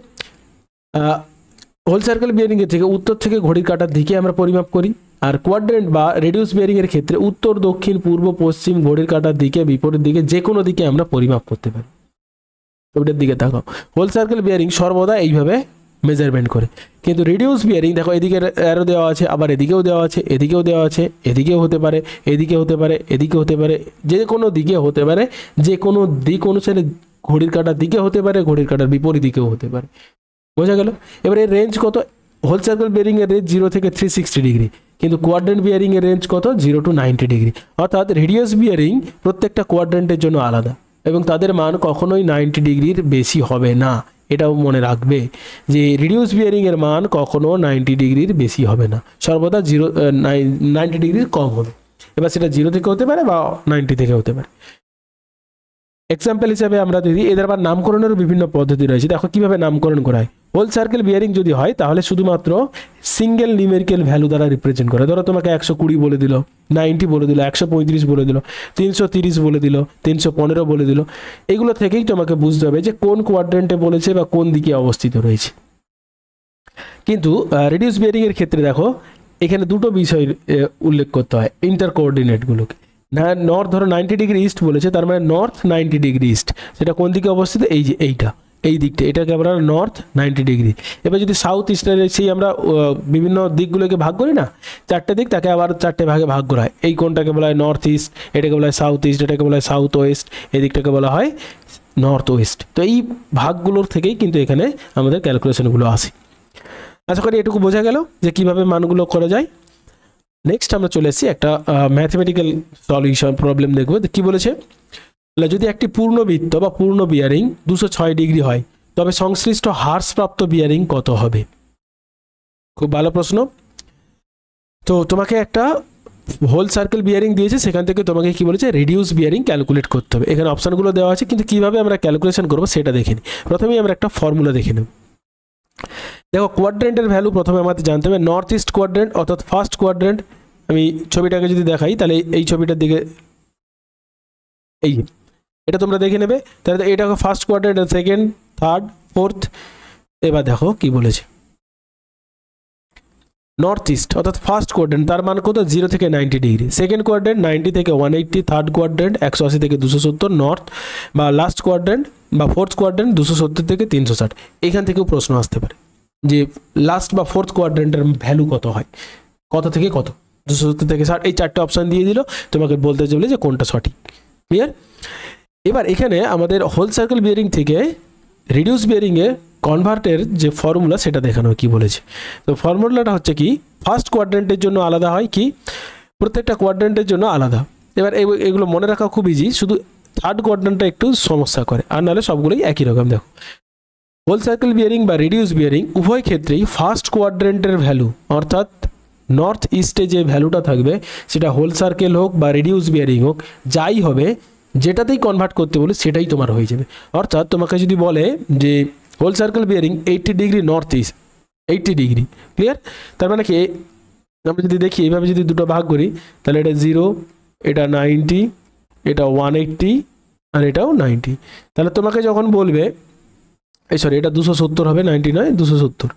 হোল সার্কেল বিয়ারিংয়ের থেকে উত্তর থেকে ঘড়ির কাঁটার দিকে আমরা পরিমাপ করি, আর কোয়াড্রেন্ট বা রেডিউস বিয়ারিংয়ের ক্ষেত্রে উত্তর, দক্ষিণ, পূর্ব, পশ্চিম, ঘড়ির কাঁটার দিকে, বিপরীত দিকে, যে কোনো দিকে আমরা পরিমাপ করতে পারি। ওটার দিকে তাকাও। হোল সার্কেল বিয়ারিং সর্বদা এইভাবে মেজারমেন্ট করে, কিন্তু রিডিউস বিয়ারিং দেখো এদিকে অ্যারো দেওয়া আছে, আবার এদিকেও দেওয়া আছে, এদিকেও দেওয়া আছে, এদিকেও হতে পারে, এদিকে হতে পারে, এদিকে হতে পারে, যে কোনো দিকে হতে পারে, যে কোনো দিক অনুসারে ঘড়ির কাঁটার দিকে হতে পারে, ঘড়ির কাঁটার বিপরীত দিকেও হতে পারে। বোঝা গেল? এবার এর রেঞ্জ কত? হোল সার্কেল বিয়ারিংয়ের রেঞ্জ 0 থেকে 360 ডিগ্রি, কিন্তু কোয়াড্রেন্ট বিয়ারিংয়ের রেঞ্জ কত? 0 to 90 ডিগ্রি। অর্থাৎ রিডিউস বিয়ারিং প্রত্যেকটা কোয়াড্রেন্টের জন্য আলাদা এবং তাদের মান কখনোই 90 ডিগ্রির বেশি হবে না। এটাও মনে রাখবে যে রিডিউস বিয়ারিংয়ের মান কখনো 90 ডিগ্রির বেশি হবে না, সর্বদা 90 ডিগ্রির কম হবে। এবার সেটা 0 থেকে হতে পারে বা 90 থেকে হতে পারে। এক্সাম্পল হিসাবে আমরা যদি এদের আবার নামকরণেরও বিভিন্ন পদ্ধতি রয়েছে, দেখো কিভাবে নামকরণ করা হয়। হোল সার্কেল বিয়ারিং যদি হয় তাহলে শুধুমাত্র সিঙ্গেল নিউমেরিক্যাল ভ্যালু দ্বারা রিপ্রেজেন্ট করে। ধরো তোমাকে 120 বলে দিল, 90 বলে দিল, 135 বলে দিল, 330 বলে দিল, 315 বলে দিল, এগুলো থেকেই তোমাকে বুঝতে হবে যে কোন কোয়াড্রেন্টে বলেছে বা কোন দিকে অবস্থিত রয়েছে। কিন্তু রিডিউস বিয়ারিংয়ের ক্ষেত্রে দেখো এখানে দুটো বিষয় উল্লেখ করতে হয় ইন্টার কোঅর্ডিনেটগুলোকে। না, নর্থ ধরো 90 ডিগ্রি ইস্ট বলেছে, তার মানে নর্থ 90 ডিগ্রি ইস্ট, সেটা কোন দিকে অবস্থিত? এই যে এইটা, এই দিকটা, এটাকে আমরা নর্থ 90 ডিগ্রি। এবার যদি সাউথ ইস্টের সেই আমরা বিভিন্ন দিকগুলোকে ভাগ করি না, 4টে দিক, তাকে আবার 4টে ভাগে ভাগ করা হয়। এই কোনটাকে বলা হয় নর্থ ইস্ট, এটাকে বলা হয় সাউথ ইস্ট, এটাকে বলা হয় সাউথ ওয়েস্ট, এই দিকটাকে বলা হয় নর্থ ওয়েস্ট। তো এই ভাগগুলোর থেকেই কিন্তু এখানে আমাদের ক্যালকুলেশনগুলো আসে। আশা করি এটুকু বোঝা গেল যে কিভাবে মানগুলো করা যায়। নেক্সট আমরা চলে এসেছি একটা ম্যাথমেটিক্যাল সলিউশন প্রবলেম দেখবো। কি বলেছে? যদি একটি পূর্ণবৃত্ত বা পূর্ণ বিয়ারিং 206 ডিগ্রি হয় তবে সংশ্লিষ্ট হ্রাসপ্রাপ্ত বিয়ারিং কত হবে? খুব ভালো প্রশ্ন। তো তোমাকে একটা হোল সার্কেল বিয়ারিং দিয়েছে, সেখান থেকে তোমাকে কি বলেছে? রিডিউস বিয়ারিং ক্যালকুলেট করতে হবে। এখানে অপশানগুলো দেওয়া আছে, কিন্তু কিভাবে আমরা ক্যালকুলেশন করবো সেটা দেখে নিই। প্রথমেই আমরা একটা ফর্মুলা দেখে নেব। দেখো কোয়াড্রেন্টের ভ্যালু প্রথমে আমাদের জানতে হবে। নর্থ ইস্ট কোয়াড্রেন্ট অর্থাৎ ফার্স্ট কোয়াড্রেন্ট, আমি ছবিটাকে যদি দেখাই তাহলে এই ছবিটার দিকে, এই এটা তোমরা দেখে নেবে। তাহলে এটা first quadrant, second, third, fourth. এবার দেখো কি বলেছে। নর্থ ইস্ট অর্থাৎ ফার্স্ট কোয়াড্রেন্ট, তার মান কত? 0 থেকে 90 ডিগ্রি। সেকেন্ড কোয়াড্রেন্ট 90 থেকে 180, থার্ড কোয়াড্রেন্ট 180 থেকে 270, নর্থ বা লাস্ট কোয়াড্রেন্ট বা ফোর্থ কোয়াড্রেন্ট 270 থেকে 360। এখান থেকেও প্রশ্ন আসতে পারে যে লাস্ট বা ফোর্থ কোয়াড্রেন্টের ভ্যালু কত হয়, কত থেকে কত, 270 থেকে 60। এই 4টে অপশান দিয়ে দিল, তোমাকে বলতে চলে যে কোনটা সঠিক। ক্লিয়ার? এবার এখানে আমাদের হোল সার্কেল বিয়ারিং থেকে রিডিউস বিয়ারিংয়ে কনভার্টের যে ফর্মুলা সেটা দেখানো কি বলেছে। তো ফর্মুলাটা হচ্ছে কি, ফার্স্ট কোয়াড্রেন্টের জন্য আলাদা হয়, কি প্রত্যেকটা কোয়াড্রেন্টের জন্য আলাদা। এবার এগুলো মনে রাখা খুব ইজি, শুধু থার্ড কোয়াড্রেন্টটা একটু সমস্যা করে, আর নাহলে সবগুলোই একই রকম। দেখো হোল সার্কেল বিয়ারিং বা রিডিউস বিয়ারিং উভয় ক্ষেত্রেই ফার্স্ট কোয়াড্রেন্টের ভ্যালু অর্থাৎ নর্থ ইস্টে যে ভ্যালুটা থাকবে সেটা হোল সার্কেল হোক বা রিডিউস বিয়ারিং হোক, যাই হবে যেটাতেই কনভার্ট করতে বলে সেটাই তোমার হয়ে যাবে। অর্থাৎ তোমাকে যদি বলে যে whole circle bearing 80 degree north east, 80 degree, clear? তার মানে কি আমরা যদি দেখি এইভাবে যদি দুটো ভাগ করি তাহলে এটা 0, এটা 90, এটা 180 আর এটাও 90। তাহলে তোমাকে যখন বলবে সরি এটা 270 হবে, 90 নয় 270,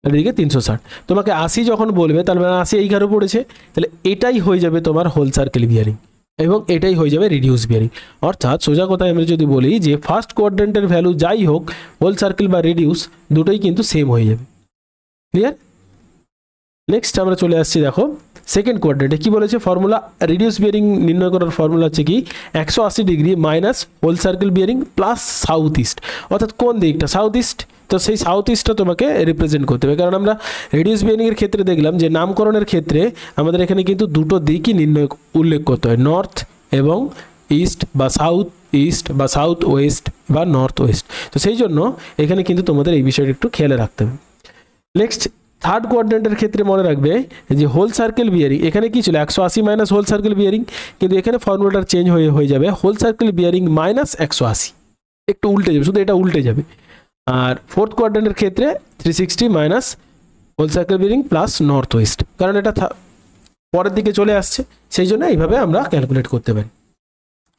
আর এদিকে 360, তোমাকে 80 যখন বলবে তার মানে 80 এইখানে পড়েছে, তাহলে এটাই হয়ে যাবে তোমার হোল সার্কেল বিয়ারিং এবং এটাই হয়ে যাবে রিডিউস বিয়ারিং। অর্থাৎ সোজা কথায় আমরা যদি বলি যে ফার্স্ট কোয়াড্রেন্টের ভ্যালু যাই হোক, হোল সার্কেল বা রিডিউস দুটোই কিন্তু সেম হয়ে যাবে। ক্লিয়ার? নেক্সট আমরা চলে আসছি, দেখো সেকেন্ড কোয়াড্রেন্টে কি বলেছে ফর্মুলা। রিডিউস বিয়ারিং নির্ণয় করার ফর্মুলা হচ্ছে কি 180 degree minus whole circle bearing plus south east, অর্থাৎ কোন দিকটা সাউথ ইস্ট, তো সেই সাউথ ইস্টটা তোমাকে রিপ্রেজেন্ট করতে হবে। কারণ আমরা রিডিউস বিয়ারিংয়ের ক্ষেত্রে দেখলাম যে নামকরণের ক্ষেত্রে আমাদের এখানে কিন্তু দুটো দিকই উল্লেখ করতে হয়, নর্থ এবং ইস্ট বা সাউথ ইস্ট বা সাউথ ওয়েস্ট বা নর্থ ওয়েস্ট। তো সেই জন্য এখানে কিন্তু তোমাদের এই বিষয়টা একটু খেয়ালে রাখতে হবে। নেক্সট থার্ড কোয়াড্রেন্টের ক্ষেত্রে মনে রাখবে যে হোল সার্কেল বিয়ারিং এখানে কি ছিল 180 মাইনাস হোল সার্কেল বিয়ারিং, কিন্তু এখানে ফর্মুলাটা চেঞ্জ হয়ে যাবে হোল সার্কেল বিয়ারিং মাইনাস 180, একটু উল্টে যাবে, শুধু এটা উল্টে যাবে। আর ফোর্থ কোয়াড্রেন্টের ক্ষেত্রে 360 minus whole circle bearing plus north west, কারণ এটা পরের দিকে চলে আসছে, সেই জন্য এইভাবে আমরা ক্যালকুলেট করতে পারি।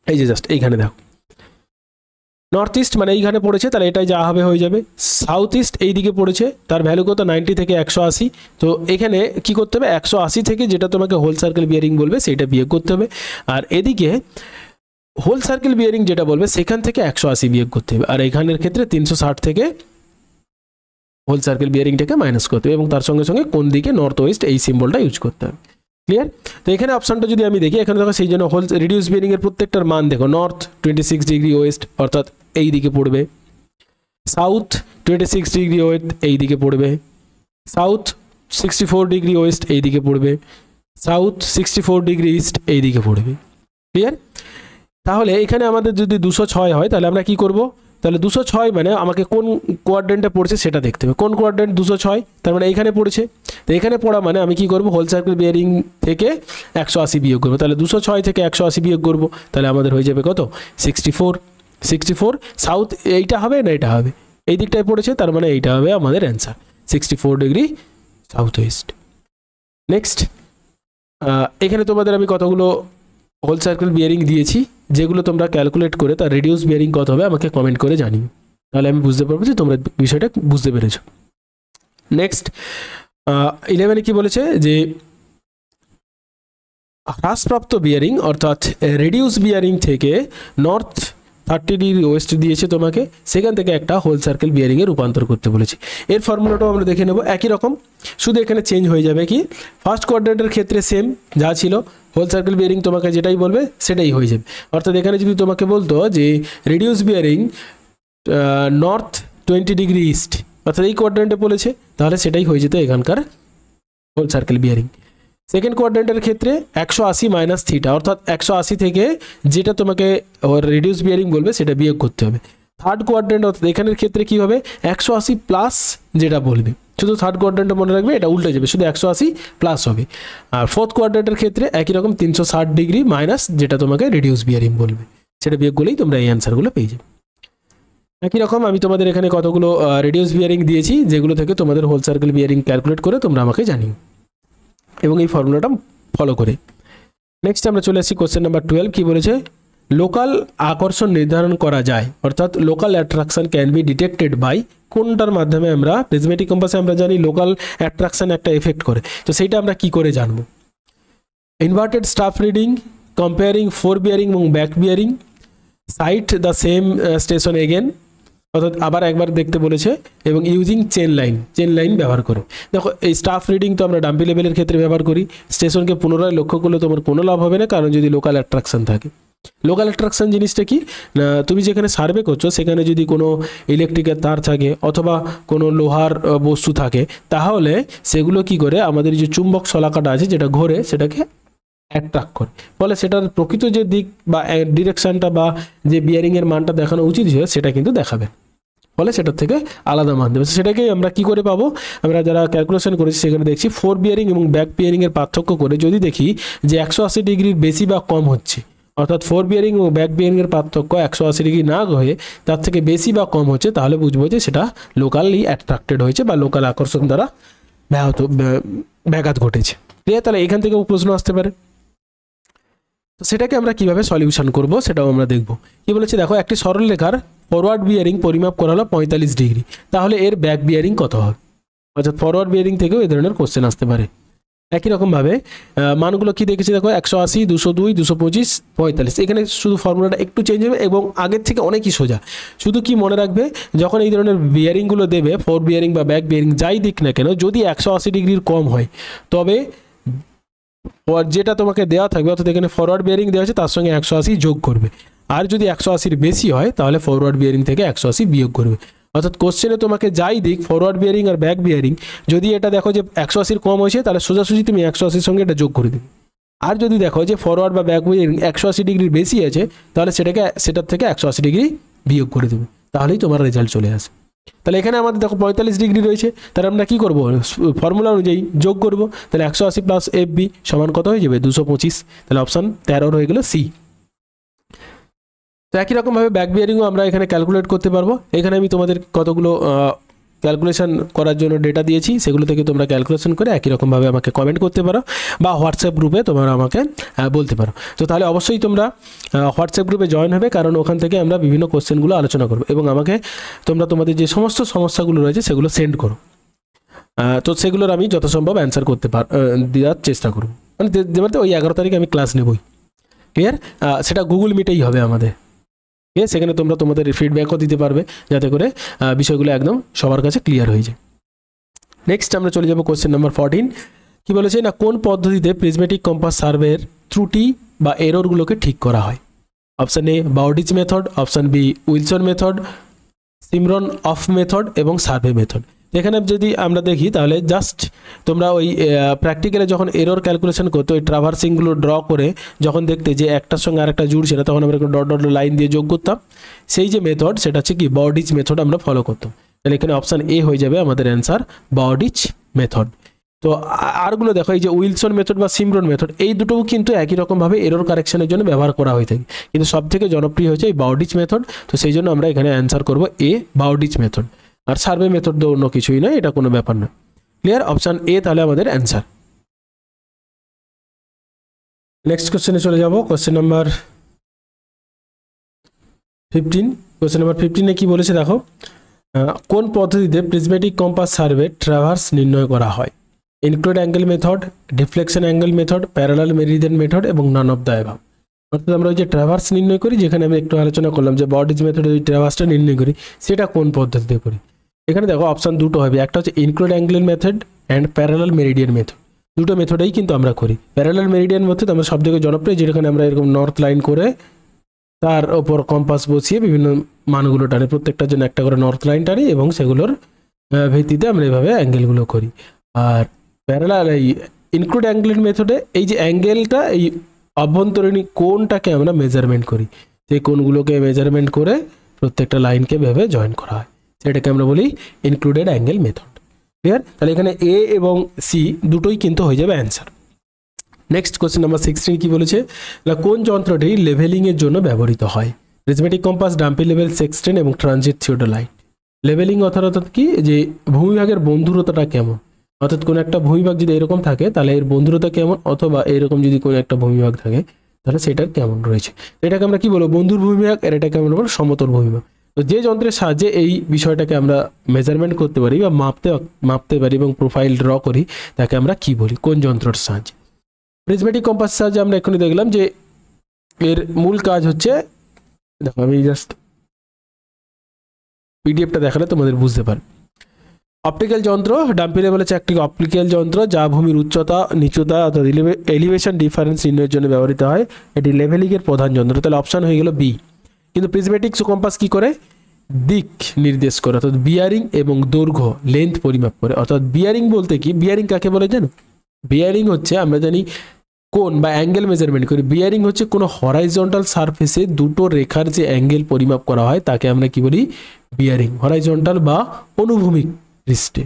এই যে জাস্ট এইখানে দেখো নর্থ ইস্ট মানে এইখানে পড়েছে, তাহলে এটাই যা হবে হয়ে যাবে। সাউথ ইস্ট এই দিকে পড়েছে, তার ভ্যালু কত 90 থেকে 180, তো এখানে কি করতে হবে 180 থেকে যেটা তোমাকে হোল সার্কেল বিয়ারিং বলবে সেইটা বিয়োগ করতে হবে, আর এদিকে হোল সার্কেল বিয়ারিং যেটা বলবে সেখান থেকে 180 বিয়োগ করতে হবে, আর এখানের ক্ষেত্রে 360 থেকে হোল সার্কেল বিয়ারিংটাকে মাইনাস করতে হবে এবং তার সঙ্গে সঙ্গে কোন দিকে নর্থ ওয়েস্ট এই সিম্বলটা ইউজ করতে হবে। ক্লিয়ার? তো এখানে অপশনটা যদি আমি দেখি, এখানে দেখো সেই জন্য হোল রিডিউস বিয়ারিংয়ের প্রত্যেকটার মান দেখো, নর্থ 26 ডিগ্রি ওয়েস্ট অর্থাৎ এই দিকে পড়বে, সাউথ 26 ডিগ্রি ওয়েস্ট এই দিকে পড়বে, সাউথ 64 ডিগ্রি ওয়েস্ট এই দিকে পড়বে, সাউথ 64 ডিগ্রি ইস্ট এই দিকে পড়বে। ক্লিয়ার? তাহলে এখানে আমাদের যদি 206 হয় তাহলে আমরা কি করব, তাহলে 206 মানে আমাকে কোন কোয়াড্রেন্টে পড়ছে সেটা দেখতে হবে, কোন কোয়াড্রেন্ট 206, তার মানে এইখানে পড়েছে, তো এখানে পড়া মানে আমি কি করব হোল সার্কেল বিয়ারিং থেকে 180 বিয়োগ করবো, তাহলে 206 থেকে 180 বিয়োগ করব, তাহলে আমাদের হয়ে যাবে কত 64। সাউথ এইটা হবে না এটা হবে, এই দিকটায় পড়েছে, তার মানে এইটা হবে আমাদের answer 64 degree south West. Next এখানে তোমাদের আমি কতগুলো হোল সার্কেল বিয়ারিং দিয়েছি, যেগুলো তোমরা ক্যালকুলেট করে তার রিডিউস বিয়ারিং কত হবে আমাকে কমেন্ট করে জানিও, তাহলে আমি বুঝতে পারবো যে তোমরা বিষয়টা বুঝতে পেরেছো। নেক্সট 11 কি বলেছে যে হ্রাসপ্রাপ্ত বিয়ারিং অর্থাৎ রিডিউস বিয়ারিং থেকে নর্থ 30 ডিগ্রি ওয়েস্ট দিয়েছে তোমাকে, সেখান থেকে একটা হোল সার্কেল বিয়ারিংয়ে রূপান্তর করতে বলেছে। এর ফর্মুলাটাও আমরা দেখে নেব, একই রকম, শুধু এখানে চেঞ্জ হয়ে যাবে কি ফার্স্ট কোয়াড্রেন্টের ক্ষেত্রে সেম যা ছিল, হোল সার্কেল বিয়ারিং তোমাকে যেটাই বলবে সেটাই হয়ে যাবে। অর্থাৎ এখানে যদি তোমাকে বলতো যে reduce bearing north 20 degree east, অর্থাৎ এই কোয়াড্রেন্টে বলেছে, তাহলে সেটাই হয়ে যেত এখানকার হোল সার্কেল বিয়ারিং। সেকেন্ড কোয়াড্রেন্টের ক্ষেত্রে 180 মাইনাস থিটা, অর্থাৎ 180 থেকে যেটা তোমাকে রিডিউস বিয়ারিং বলবে সেটা বিয়োগ করতে হবে। থার্ড কোয়াড্রেন্ট অর্থাৎ এখানের ক্ষেত্রে কী হবে 180 প্লাস যেটা বলবে, শুধু থার্ড কোয়াড্রেন্টে মনে রাখবে এটা উল্টে যাবে, শুধু 180 প্লাস হবে। আর ফোর্থ কোয়াড্রেন্টের ক্ষেত্রে একই রকম 360 ডিগ্রি মাইনাস যেটা তোমাকে রিডিউস বিয়ারিং বলবে, সেটা বিয়োগ করলেই তোমরা এই অ্যান্সারগুলো পেয়ে যাবে। একই রকম আমি তোমাদের এখানে কতগুলো রিডিউস বিয়ারিং দিয়েছি, যেগুলো থেকে তোমাদের হোল সার্কেল বিয়ারিং ক্যালকুলেট করে তোমরা আমাকে জানিও এবং এই ফর্মুলাটা ফলো করে। নেক্সট আমরা চলে আসছি কোশ্চেন নাম্বার 12 কি বলেছে, লোকাল আকর্ষণ নির্ধারণ করা যায়, অর্থাৎ local attraction can be detected by, কোনটার মাধ্যমে আমরা প্রিজমেটিক কম্পাসে আমরা জানি লোকাল অ্যাট্রাকশন একটা এফেক্ট করে, তো সেইটা আমরা কি করে জানবো। Inverted staff reading, comparing fore bearing এবং back bearing, sight the same station again, অর্থাৎ আবার একবার দেখতে বলেছে, এবং ইউজিং চেন লাইন ব্যবহার করে। দেখো এই স্টাফ রিডিং তো আমরা ডাম্পি লেভেলের ক্ষেত্রে ব্যবহার করি, স্টেশনকে পুনরায় লক্ষ্য করলে তোমার কোনো লাভ হবে না, কারণ যদি লোকাল অ্যাট্রাকশন থাকে। লোকাল অ্যাট্রাকশন জিনিসটা কি না, তুমি যেখানে সার্ভে করছো সেখানে যদি কোনো ইলেকট্রিকের তার থাকে অথবা কোনো লোহার বস্তু থাকে, তাহলে সেগুলো কি করে আমাদের যে চুম্বক শলাকাটা আছে যেটা ঘোরে সেটাকে অ্যাট্রাক্ট করে, ফলে সেটার প্রকৃত যে দিক বা ডিরেকশনটা বা যে বিয়ারিংয়ের মানটা দেখানো উচিত ছিল সেটা কিন্তু দেখাবে, ফলে সেটার থেকে আলাদা মান দেবে। সেটাকেই আমরা কি করে পাবো, আমরা যারা ক্যালকুলেশন করেছি সেখানে দেখছি ফোর বিয়ারিং এবং ব্যাক বিয়ারিংয়ের পার্থক্য করে যদি দেখি যে 180 ডিগ্রির বেশি বা কম হচ্ছে, অর্থাৎ ফোর বিয়ারিং এবং ব্যাক বিয়ারিংয়ের পার্থক্য 180 ডিগ্রি না হয়ে তার থেকে বেশি বা কম হচ্ছে, তাহলে বুঝবো যে সেটা লোকালি অ্যাট্রাক্টেড হয়েছে বা লোকাল আকর্ষণ দ্বারা ব্যাঘাত ঘটেছে। ঠিক আছে, তাহলে এখান থেকেও প্রশ্ন আসতে পারে। তো সেটাকে আমরা কিভাবে সলিউশন করব সেটাও আমরা দেখব। কি বলেছে দেখো, একটি সরলরেখার ফরওয়ার্ড বিয়ারিং পরিমাপ করা হলো 45 ডিগ্রি, তাহলে এর ব্যাক বিয়ারিং কত হবে? অর্থাৎ ফরওয়ার্ড বিয়ারিং থেকেও এই ধরনের কোশ্চেন আসতে পারে। একই রকমভাবে মানগুলো কি দেখেছি দেখো, 180, 202, 225, 45। এখানে শুধু ফর্মুলাটা একটু চেঞ্জ হবে এবং আগের থেকে অনেকই সোজা। শুধু কি মনে রাখবে, যখন এই ধরনের বিয়ারিংগুলো দেবে, ফোর বিয়ারিং বা ব্যাক বিয়ারিং যাই দিক না কেন, যদি 180 ডিগ্রির কম হয় তবে যেটা তোমাকে দেওয়া থাকবে, অর্থাৎ এখানে ফরওয়ার্ড বিয়ারিং দেওয়া আছে তার সঙ্গে 180 যোগ করবে। আর যদি 180-র বেশি হয় তাহলে ফরওয়ার্ড বিয়ারিং থেকে 180 বিয়োগ করবে। অর্থাৎ কোশ্চেনে তোমাকে যাই দিক, ফরওয়ার্ড বিয়ারিং আর ব্যাক বিয়ারিং, যদি এটা দেখো যে 180-র কম হয়েছে তাহলে সোজাসুজি তুমি 180-র সঙ্গে এটা যোগ করে দেবে। আর যদি দেখো যে ফরওয়ার্ড বা ব্যাক বিয়ারিং 180 ডিগ্রির বেশি আছে তাহলে সেটার থেকে 180 ডিগ্রি বিয়োগ করে দেবে, তাহলেই তোমার রেজাল্ট চলে আসে। তাহলে এখানে আমাদের দেখো 45 ডিগ্রি রয়েছে, তাহলে আমরা কী করবো, ফর্মুলা অনুযায়ী যোগ করব। তাহলে 180 প্লাস FB সমান কত হয়ে যাবে? 225। তাহলে অপশান 13 হয়ে গেল সি। তো একই রকমভাবে ব্যাক বিয়ারিংও আমরা এখানে ক্যালকুলেট করতে পারবো। এখানে আমি তোমাদের কতগুলো ক্যালকুলেশন করার জন্য ডেটা দিয়েছি, সেগুলো থেকে তোমরা ক্যালকুলেশন করে একই রকমভাবে আমাকে কমেন্ট করতে পারো বা হোয়াটসঅ্যাপ গ্রুপে তোমরা আমাকে বলতে পারো। তো তাহলে অবশ্যই তোমরা হোয়াটসঅ্যাপ গ্রুপে জয়েন হবে, কারণ ওখান থেকে আমরা বিভিন্ন কোশ্চেনগুলো আলোচনা করবো এবং আমাকে তোমরা তোমাদের যে সমস্ত সমস্যাগুলো রয়েছে সেগুলো সেন্ড করো। তো সেগুলোর আমি যথাসম্ভব অ্যান্সার করতে দেওয়ার চেষ্টা করব। মানে যেমন ওই 11 তারিখে আমি ক্লাস নেবই, ক্লিয়ার? সেটা গুগল মিটেই হবে আমাদের। ঠিক আছে, সেখানে তোমরা তোমাদের ফিডব্যাকও দিতে পারবে যাতে করে বিষয়গুলো একদম সবার কাছে ক্লিয়ার হয়ে যায়। নেক্সট আমরা চলে যাব কোশ্চেন নাম্বার 14। কি বলেছে না, কোন পদ্ধতিতে প্রিজমেটিক কম্পাস সার্ভের ত্রুটি বা এররগুলোকে ঠিক করা হয়? Option A Bowditch method, option B Wilson method, সিমরন অফ মেথড এবং সার্ভে মেথড। এখানে যদি আমরা দেখি তাহলে জাস্ট তোমরা ওই প্র্যাকটিক্যালে যখন এরর ক্যালকুলেশন করতে ওই ট্রাভার্সিংগুলো ড্র করে যখন দেখতে যে একটার সঙ্গে আরেকটা জুড়ছে না, তখন আমরা ডট ডট লাইন দিয়ে যোগ করতাম। সেই যে মেথড সেটা হচ্ছে কি বাউডিচ মেথড আমরা ফলো করতাম। তাহলে এখানে অপশান এ হয়ে যাবে আমাদের অ্যান্সার, বাউডিচ মেথড। তো আরগুলো দেখো, এই যে উইলসন মেথড বা সিমরন মেথড, এই দুটোও কিন্তু একই রকমভাবে এরর কারেকশনের জন্য ব্যবহার করা হয়ে থাকে, কিন্তু সব থেকে জনপ্রিয় হচ্ছে এই বাউডিচ মেথড। তো সেই জন্য আমরা এখানে অ্যান্সার করব এ, বাউডিচ মেথড। আর সার্ভে মেথড তো অন্য কিছুই নয়, এটা কোনো ব্যাপার না। ক্লিয়ার? অপশান এ তাহলে আমাদের অ্যান্সার। নেক্সট কোশ্চেনে চলে যাব, কোশ্চেন নাম্বার 15। কোশ্চেন নাম্বার 15-এ কি বলেছে দেখো, কোন পদ্ধতিতে প্রিজমেটিক কম্পাস সার্ভে ট্রাভার্স নির্ণয় করা হয়? Include angle method, deflection angle method, parallel meridian method এবং নান অফ দ্য অ্যাবাভ। অর্থাৎ আমরা ওই যে ট্রাভার্স নির্ণয় করি, যেখানে আমি একটু আলোচনা করলাম যে বাউডিচ মেথডে ওই ট্রাভার্সটা নির্ণয় করি, সেটা কোন পদ্ধতিতে করি? এখানে দেখো অপশান দুটো হবে, একটা হচ্ছে include angle method and parallel meridian method. দুটো মেথডেই কিন্তু আমরা করি। প্যারালাল মেরিডিয়ান মেথড আমরা সব থেকে জনপ্রিয়, যেখানে আমরা এরকম নর্থ লাইন করে তার ওপর কম্পাস বসিয়ে বিভিন্ন মানগুলো টানি, প্রত্যেকটার জন্য একটা করে নর্থ লাইন টানি এবং সেগুলোর ভিত্তিতে আমরা এভাবে অ্যাঙ্গেলগুলো করি। আর প্যারালাল এই ইনক্লুড অ্যাঙ্গেল মেথডে এই যে অ্যাঙ্গেলটা, এই অভ্যন্তরীণ কোণটাকে আমরা মেজারমেন্ট করি, সেই কোণগুলোকে মেজারমেন্ট করে প্রত্যেকটা লাইনকে ভেবে জয়েন করা হয়, সেটাকে আমরা বলি ইনক্লুডেড অ্যাঙ্গেল মেথড। ক্লিয়ার? তাহলে এখানে এ এবং সি দুটোই কিন্তু হয়ে যাবে অ্যান্সার। নেক্সট কোশ্চেন নাম্বার 16 কি বলেছে, কোন যন্ত্রটি লেভেলিংয়ের জন্য ব্যবহৃত হয়? প্রিজমেটিক কম্পাস, ডাম্পি লেভেল, সেক্সটেন এবং ট্রানজিট থিওডোলাইট। লেভেলিং অর্থাৎ কি, যে ভূমিভাগের বন্ধুরতাটা কেমন, অর্থাৎ কোনো একটা ভূমিভাগ যদি এরকম থাকে তাহলে এর বন্ধুরতা কেমন, অথবা এরকম যদি কোনো একটা ভূমিভাগ থাকে তাহলে সেটার কেমন রয়েছে। এটাকে আমরা কি বলবো, বন্ধুর ভূমিভাগ, আর এটাকে আমরা বলবো সমতল ভূমিভাগ। তো যে যন্ত্রের সাহায্যে এই বিষয়টাকে আমরা মেজারমেন্ট করতে পারি বা মাপতে পারি এবং প্রোফাইল ড্র করি, তাকে আমরা কি বলি, কোন যন্ত্রের সাহায্যে? প্রিজমেটিক কম্পাস সাহায্যে আমরা এখনই দেখলাম যে এর মূল কাজ হচ্ছে, দেখো আমি জাস্ট পিডিএফটা দেখালে তোমাদের বুঝতে পারবে। অপটিক্যাল যন্ত্র, ডাম্পি লেভেল হচ্ছে একটি অপটিক্যাল যন্ত্র যা ভূমির উচ্চতা, নিচুতা অর্থাৎ এলিভেশন ডিফারেন্স নির্ণয়ের জন্য ব্যবহৃত হয়। এটি লেভেলিংয়ের প্রধান যন্ত্র। তাহলে অপশান হয়ে গেল বি। কিন্তু প্রিজমেটিক কম্পাস কি করে, দিক নির্দেশ করে, অর্থাৎ বিয়ারিং এবং দৈর্ঘ্য লেন্থ পরিমাপ করে। অর্থাৎ বিয়ারিং বলতে কি, বিয়ারিং কাকে বলে জানো? বিয়ারিং হচ্ছে, আমরা জানি কোণ বা অ্যাঙ্গেল মেজারমেন্ট করি। বিয়ারিং হচ্ছে কোনো হরাইজন্টাল সারফেসে দুটো রেখার যে অ্যাঙ্গেল পরিমাপ করা হয় তাকে আমরা কি বলি, বিয়ারিং। হরাইজন্টাল বা অনুভূমিক পৃষ্ঠে।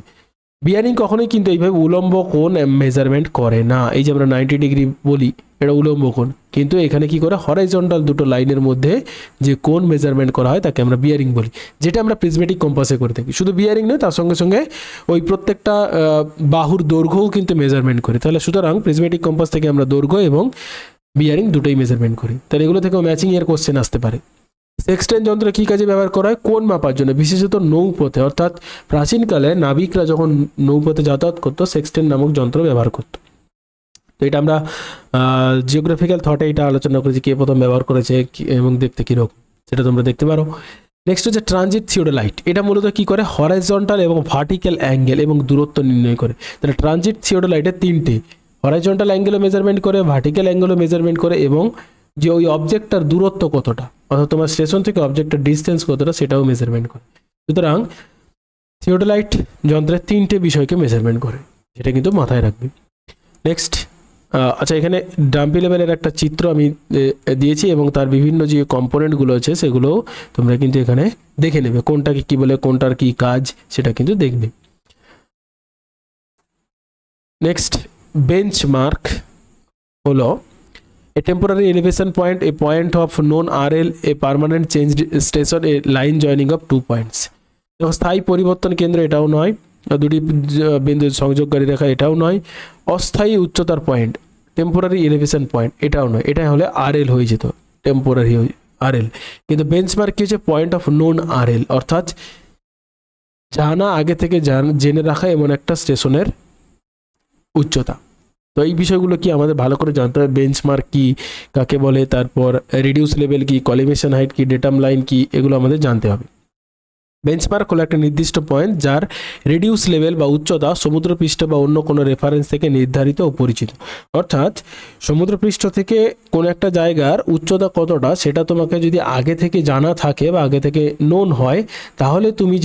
বিয়ারিং কখনোই কিন্তু এইভাবে উলম্ব কোণ মেজারমেন্ট করে না। এই যে আমরা 90 ডিগ্রি বলি, এটা উলম্ব কোণ, কিন্তু এখানে কি করে, হরাইজন্টাল দুটো লাইনের মধ্যে যে কোণ মেজারমেন্ট করা হয় তাকে আমরা বিয়ারিং বলি, যেটা আমরা প্রিজমেটিক কম্পাসে করে থাকি। শুধু বিয়ারিং নয়, তার সঙ্গে সঙ্গে ওই প্রত্যেকটা বাহুর দৈর্ঘ্যও কিন্তু মেজারমেন্ট করি। তাহলে সুতরাং প্রিজমেটিক কম্পাস থেকে আমরা দৈর্ঘ্য এবং বিয়ারিং দুটোই মেজারমেন্ট করি। তাহলে এগুলো থেকেও ম্যাচিং এর কোশ্চেন আসতে পারে। সেক্সটেন যন্ত্র কী কাজে ব্যবহার করা হয়? কোণ মাপার জন্য, বিশেষত নৌপথে, অর্থাৎ প্রাচীনকালে নাবিকরা যখন নৌপথে যাতায়াত করতো সেক্সটেন নামক যন্ত্র ব্যবহার করতো। তো এটা আমরা জিওগ্রাফিক্যাল থটে এটা আলোচনা করেছি, কে প্রথম ব্যবহার করেছে এবং দেখতে কীরকম সেটা তোমরা দেখতে পারো। নেক্সট হচ্ছে ট্রানজিট থিওডোলাইট। এটা মূলত কী করে? হরাইজন্টাল এবং ভার্টিক্যাল অ্যাঙ্গেল এবং দূরত্ব নির্ণয় করে। তাহলে ট্রানজিট থিওডোলাইটের তিনটে, হরাইজন্টাল অ্যাঙ্গেলও মেজারমেন্ট করে, ভার্টিক্যাল অ্যাঙ্গেলও মেজারমেন্ট করে, এবং যে ওই অবজেক্টটার দূরত্ব কতটা, অর্থাৎ তোমার স্টেশন থেকে অবজেক্টের ডিস্টেন্স কতটা, সেটাও মেজারমেন্ট করে। সুতরাং থিওডোলাইট যন্ত্রের তিনটে বিষয়কে মেজারমেন্ট করে, সেটা কিন্তু মাথায় রাখবে। নেক্সট, আচ্ছা, এখানে ডাম্পি লেভেলের একটা চিত্র আমি দিয়েছি এবং তার বিভিন্ন যে কম্পোনেন্টগুলো আছে সেগুলো তোমরা কিন্তু এখানে দেখে নেবে, কোনটাকে কি বলে, কোনটার কি কাজ, সেটা কিন্তু দেখবে। নেক্সট, বেঞ্চমার্ক হলো a temporary elevation point, a point of known RL, a permanent change station, a line joining of 2 points. দেখো, স্থায়ী পরিবর্তন কেন্দ্র এটাও নয়, দুটি বিন্দু সংযোগকারী রেখা এটাও নয়, অস্থায়ী উচ্চতার পয়েন্ট টেম্পোরারি এলিভেশন পয়েন্ট এটাও নয়, এটা হলে RL হয়ে যেত, টেম্পোরারি RL। কিন্তু বেঞ্চমার্ক কি হচ্ছে? পয়েন্ট অফ নোন RL, অর্থাৎ জানা আগে থেকে জেনে রাখা এমন একটা স্টেশনের উচ্চতা। তো এই বিষয়গুলো কি আমাদের ভালো করে জানতে হবে, বেঞ্চমার্ক কি, কাকে বলে, তারপর রিডিউস লেভেল কি, কলিমেশন হাইট কি, ডেটাম লাইন কি, এগুলো আমাদের জানতে হবে। বেঞ্চমার্ক হলো একটা নির্দিষ্ট পয়েন্ট যার রিডিউস লেভেল বা উচ্চতা সমুদ্রপৃষ্ঠ বা অন্য কোনো রেফারেন্স থেকে নির্ধারিত ও পরিচিত। অর্থাৎ সমুদ্রপৃষ্ঠ থেকে কোনো একটা জায়গার উচ্চতা কতটা সেটা তোমাকে যদি আগে থেকে জানা থাকে বা আগে থেকে নোন হয়, তাহলে তুমি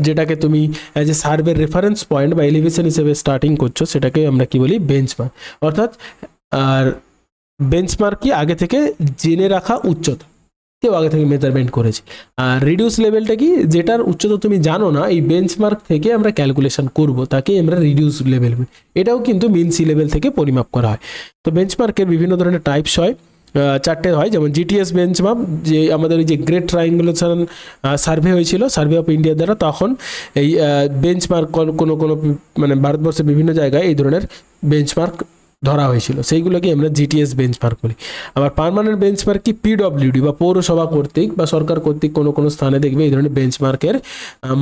যেটাকে তুমি অ্যাজ এ সার্ভের রেফারেন্স পয়েন্ট বা এলিভেশন হিসেবে স্টার্টিং করছো, সেটাকে আমরা কি বলি? বেঞ্চমার্ক। অর্থাৎ আর বেঞ্চমার্ক কি? আগে থেকে জেনে রাখা উচ্চতা, কেউ আগে থেকে মেজারমেন্ট করেছে। আর রিডিউস লেভেলটা কি? যেটার উচ্চতা তুমি জানো না, এই বেঞ্চমার্ক থেকে আমরা ক্যালকুলেশন করব, তাকে আমরা রিডিউস লেভেল। এটাও কিন্তু মিন সি লেভেল থেকে পরিমাপ করা হয়। তো বেঞ্চমার্কের বিভিন্ন ধরনের টাইপস হয়, চারটে হয়, যেমন জিটিএস বেঞ্চমার্ক, যে আমাদের ওই যে গ্রেট ট্রায়াঙ্গুলেশন সার্ভে হয়েছিল সার্ভে অফ ইন্ডিয়া দ্বারা, তখন এই বেঞ্চমার্ক কোনো মানে ভারতবর্ষের বিভিন্ন জায়গায় এই ধরনের বেঞ্চমার্ক ধরা হয়েছিল, সেইগুলোকে আমরা জিটিএস বেঞ্চমার্ক বলি। আবার পার্মানেন্ট বেঞ্চমার্ক কি? পিডব্লিউডি বা পৌরসভা কর্তৃক বা সরকার কর্তৃক কোনো স্থানে দেখবে এই ধরনের বেঞ্চমার্কের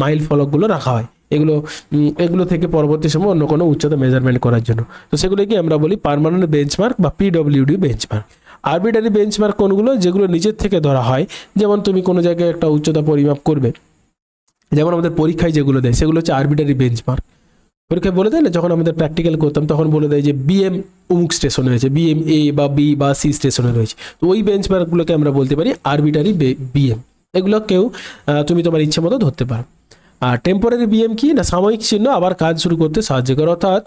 মাইল ফলকগুলো রাখা হয়, এগুলো থেকে পরবর্তী সময় অন্য কোনো উচ্চতা মেজারমেন্ট করার জন্য। তো সেগুলোকে আমরা বলি পার্মানেন্ট বেঞ্চমার্ক বা পিডব্লিউডি বেঞ্চমার্ক। আরবিটারি বেঞ্চমার্ক কোনগুলো? যেগুলো নিজের থেকে ধরা হয়, যেমন তুমি কোনো জায়গায় একটা উচ্চতা পরিমাপ করবে, যেমন আমাদের পরীক্ষায় যেগুলো দেয় সেগুলো হচ্ছে আরবিটারি বেঞ্চমার্ক। পরীক্ষায় বলে দেয় না, যখন আমাদের প্র্যাকটিক্যাল করতাম তখন বলে দেয় যে বিএম অমুক স্টেশনে রয়েছে, বিএম এ বা বি বা সি স্টেশনে রয়েছে। তো ওই বেঞ্চমার্কগুলোকে আমরা বলতে পারি আরবিটারি বিএম। এগুলো তুমি তোমার ইচ্ছে মতো ধরতে পারো। আর টেম্পোরারি বিএম কি না? সাময়িক চিহ্ন আবার কাজ শুরু করতে সাহায্য করে। অর্থাৎ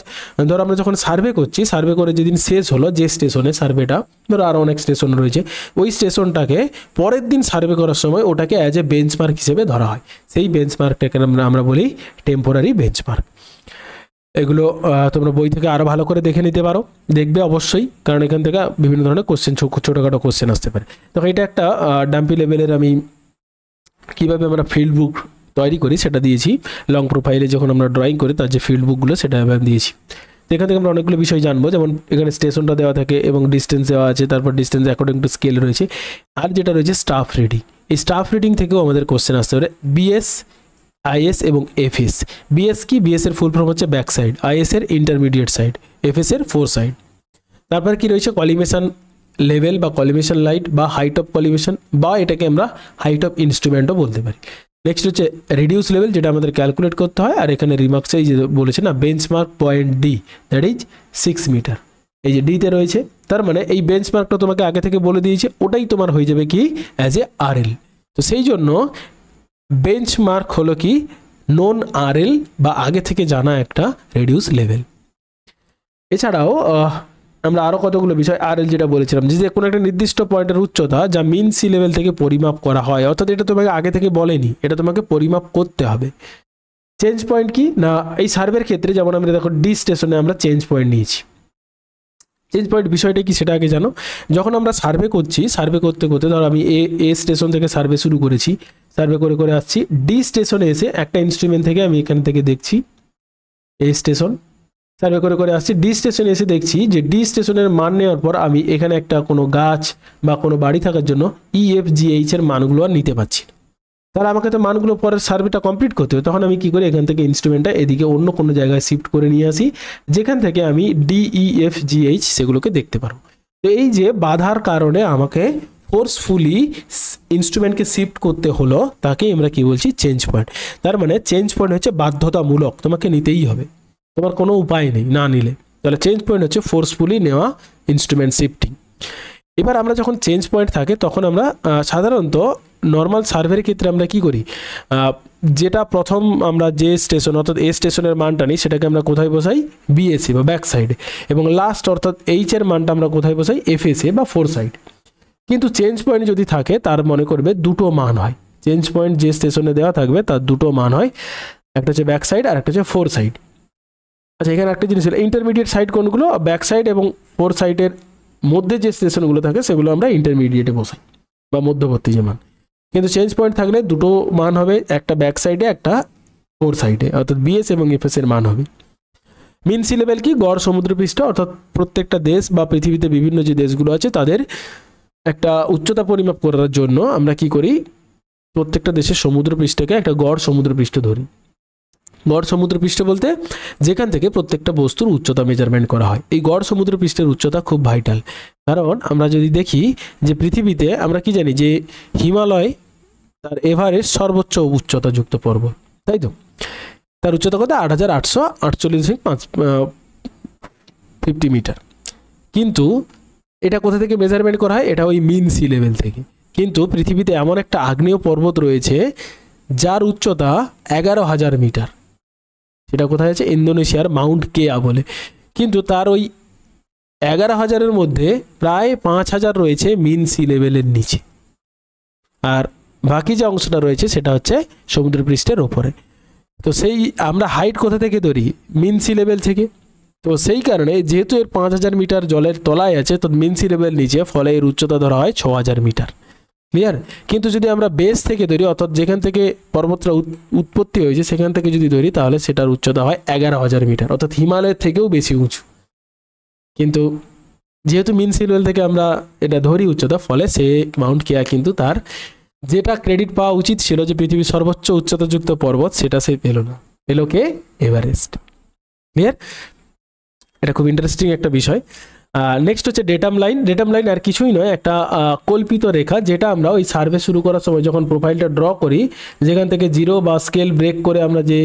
ধরো আমরা যখন সার্ভে করছি, সার্ভে করে যেদিন শেষ হলো যে স্টেশনে সার্ভেটা, ধরো আরও অনেক স্টেশন রয়েছে, ওই স্টেশনটাকে পরের দিন সার্ভে করার সময় ওটাকে অ্যাজ এ বেঞ্চমার্ক হিসেবে ধরা হয়, সেই বেঞ্চমার্কটাকে আমরা বলি টেম্পোরারি বেঞ্চমার্ক। এগুলো তোমরা বই থেকে আরও ভালো করে দেখে নিতে পারো, দেখবে অবশ্যই, কারণ এখান থেকে বিভিন্ন ধরনের কোশ্চেন, ছোটোখাটো কোশ্চেন আসতে পারে। তো এটা একটা ডাম্পি লেভেলের আমি কীভাবে আমরা ফিল্ড বুক তৈরি করি সেটা দিয়েছি, লং প্রোফাইলে যখন আমরা ড্রয়িং করি তার যে ফিল্ড বুকগুলো সেটা আমি দিয়েছি। এখান থেকে আমরা অনেকগুলো বিষয় জানবো, যেমন এখানে স্টেশনটা দেওয়া থাকে এবং ডিস্টেন্স দেওয়া আছে, তারপর ডিস্টেন্স অ্যাকর্ডিং টু স্কেল রয়েছে, আর যেটা রয়েছে স্টাফ রিডিং। এই স্টাফ রিডিং থেকেও আমাদের কোশ্চেন আসতে পারে। বিএস, আইএস এবং এফএস। বিএস কি? বিএস এর ফুল ফর্ম হচ্ছে ব্যাক সাইড, আইএস এর ইন্টারমিডিয়েট সাইড, এফএস এর ফোর সাইড। তারপর কি রয়েছে? কলিমেশন লেভেল বা কলিমেশন লাইট বা হাইট অফ কলিমেশন, বা এটাকে আমরা হাইট অফ ইনস্ট্রুমেন্টও বলতে পারি। নেক্সট হচ্ছে রিডিউস লেভেল, যেটা আমাদের ক্যালকুলেট করতে হয়, আর এখানে রিমার্কসেই যে বলেছে না benchmark point D, that is 6 metre, এই যে ডিতে রয়েছে, তার মানে এই বেঞ্চমার্কটা তোমাকে আগে থেকে বলে দিয়েছে, ওটাই তোমার হয়ে যাবে কি? As a RL. তো সেই জন্য বেঞ্চমার্ক হলো কি? নোন আরএল বা আগে থেকে জানা একটা রিডিউস লেভেল। এছাড়াও আমরা আরও কতগুলো বিষয়, আরএল যেটা বলেছিলাম, যে কোনো একটা নির্দিষ্ট পয়েন্টের উচ্চতা যা মিন সি লেভেল থেকে পরিমাপ করা হয়, অর্থাৎ এটা তোমাকে আগে থেকে বলেনি, এটা তোমাকে পরিমাপ করতে হবে। চেঞ্জ পয়েন্ট কি না? এই সার্ভের ক্ষেত্রে যেমন আমরা দেখো ডি স্টেশনে আমরা চেঞ্জ পয়েন্ট নিয়েছি। চেঞ্জ পয়েন্ট বিষয়টা কি সেটা আগে জানো। যখন আমরা সার্ভে করছি, সার্ভে করতে করতে ধরো আমি এ স্টেশন থেকে সার্ভে শুরু করেছি, সার্ভে করে আসছি, ডি স্টেশনে এসে একটা ইনস্ট্রুমেন্ট থেকে আমি এখান থেকে দেখছি এ স্টেশন, সার্ভে করে করে আসছি, ডি স্টেশনে এসে দেখছি যে ডি স্টেশনের মান নেওয়ার পর আমি এখানে একটা কোনো গাছ বা কোনো বাড়ি থাকার জন্য EFGH এর মানগুলো আর নিতে পারছি না। তাহলে আমাকে তো মানগুলো পরের সার্ভেটা কমপ্লিট করতে হবে। তখন আমি কি করি, এখান থেকে ইনস্ট্রুমেন্টটা এদিকে অন্য কোনো জায়গায় শিফট করে নিয়ে আসি, যেখান থেকে আমি DEFGH সেগুলোকে দেখতে পারবো। তো এই যে বাধার কারণে আমাকে ফোর্সফুলি ইনস্ট্রুমেন্টকে শিফট করতে হলো, তাকে আমরা কি বলছি, চেঞ্জ পয়েন্ট। তার মানে চেঞ্জ পয়েন্ট হচ্ছে বাধ্যতামূলক, তোমাকে নিতেই হবে, তোমার কোনো উপায় নেই না নিলে। তাহলে চেঞ্জ পয়েন্ট হচ্ছে ফোর্সফুলি নেওয়া ইনস্ট্রুমেন্ট শিফটিং। এবার আমরা যখন চেঞ্জ পয়েন্ট থাকে তখন আমরা সাধারণত নর্মাল সার্ভের ক্ষেত্রে আমরা কি করি, যেটা প্রথম আমরা যে স্টেশন অর্থাৎ এ স্টেশনের মানটা নিই সেটাকে আমরা কোথায় বসাই, BSA বা ব্যাক সাইডে, এবং লাস্ট অর্থাৎ H এর মানটা আমরা কোথায় বসাই, FSA বা ফোর সাইড। কিন্তু চেঞ্জ পয়েন্ট যদি থাকে তার মনে করবে দুটো মান হয়, চেঞ্জ পয়েন্ট যে স্টেশনে দেওয়া থাকবে তার দুটো মান হয়, একটা হচ্ছে ব্যাক সাইড আর একটা হচ্ছে ফোর সাইড। আচ্ছা, এখানে একটা জিনিস হলো ইন্টারমিডিয়েট সাইড কোনগুলো, ব্যাক সাইড এবং ফোর সাইডের মধ্যে যে স্টেশনগুলো থাকে সেগুলো আমরা ইন্টারমিডিয়েটে বসাই বা মধ্যবর্তী যে মান। কিন্তু চেঞ্জ পয়েন্ট থাকলে দুটো মান হবে, একটা ব্যাক সাইডে একটা ফোর সাইডে, অর্থাৎ BS এবং FS এর মান হবে। মিন সি লেভেল কি, গড় সমুদ্রপৃষ্ঠ, অর্থাৎ প্রত্যেকটা দেশ বা পৃথিবীতে বিভিন্ন যে দেশগুলো আছে তাদের একটা উচ্চতা পরিমাপ করার জন্য আমরা কি করি, প্রত্যেকটা দেশের সমুদ্রপৃষ্ঠকে একটা গড় সমুদ্রপৃষ্ঠ ধরি। গড় সমুদ্রপৃষ্ঠ বলতে যেখান থেকে প্রত্যেকটা বস্তুর উচ্চতা মেজারমেন্ট করা হয়। এই গড় সমুদ্রপৃষ্ঠের উচ্চতা খুব ভাইটাল, কারণ আমরা যদি দেখি যে পৃথিবীতে আমরা কি জানি যে হিমালয় তার এভারেস্ট সর্বোচ্চ উচ্চতাযুক্ত পর্বত, তাই তো? তার উচ্চতা কত, 8848.50 মিটার। কিন্তু এটা কোথা থেকে মেজারমেন্ট করা হয়, এটা ওই মিন সি লেভেল থেকে। কিন্তু পৃথিবীতে এমন একটা আগ্নেয় পর্বত রয়েছে যার উচ্চতা 11,000 মিটার, সেটা কোথায় আছে, ইন্দোনেশিয়ার মাউন্ট কেয়া বলে। কিন্তু তার ওই 11,000-এর মধ্যে প্রায় 5,000 রয়েছে মিন সি লেভেলের নিচে, আর বাকি যে অংশটা রয়েছে সেটা হচ্ছে সমুদ্রপৃষ্ঠের ওপরে। তো সেই আমরা হাইট কোথা থেকে ধরি, মিন সি লেভেল থেকে। তো সেই কারণে যেহেতু এর 5,000 মিটার জলের তলায় আছে, তো মিন সি লেভেল নিচে, ফলে এর উচ্চতা ধরা হয় 6,000 মিটার। ক্লিয়ার? কিন্তু যদি আমরা বেস থেকে ধরি, অর্থাৎ যেখান থেকে পর্বতটা উৎপত্তি হয়েছে সেখান থেকে যদি ধরি, তাহলে সেটার উচ্চতা হয় 11,000 মিটার, অর্থাৎ হিমালয়ের থেকেও বেশি উঁচু। কিন্তু যেহেতু মিন সি লেভেল থেকে আমরা এটা ধরি উচ্চতা, ফলে সে মাউন্ট কেয়া কিন্তু তার যেটা ক্রেডিট পাওয়া উচিত ছিল যে পৃথিবীর সর্বোচ্চ উচ্চতাযুক্ত পর্বত, সেটা সে পেল না, পেল কে, এভারেস্ট। ক্লিয়ার? এটা খুব ইন্টারেস্টিং একটা বিষয়। নেক্সট হচ্ছে ডেটাম লাইন। ডেটাম লাইন আর কিছুই নয়, একটা কল্পিত রেখা, যেটা আমরা ওই সার্ভে শুরু করার সময় যখন প্রোফাইলটা ড্র করি, যেখান থেকে জিরো বা স্কেল ব্রেক করে আমরা যে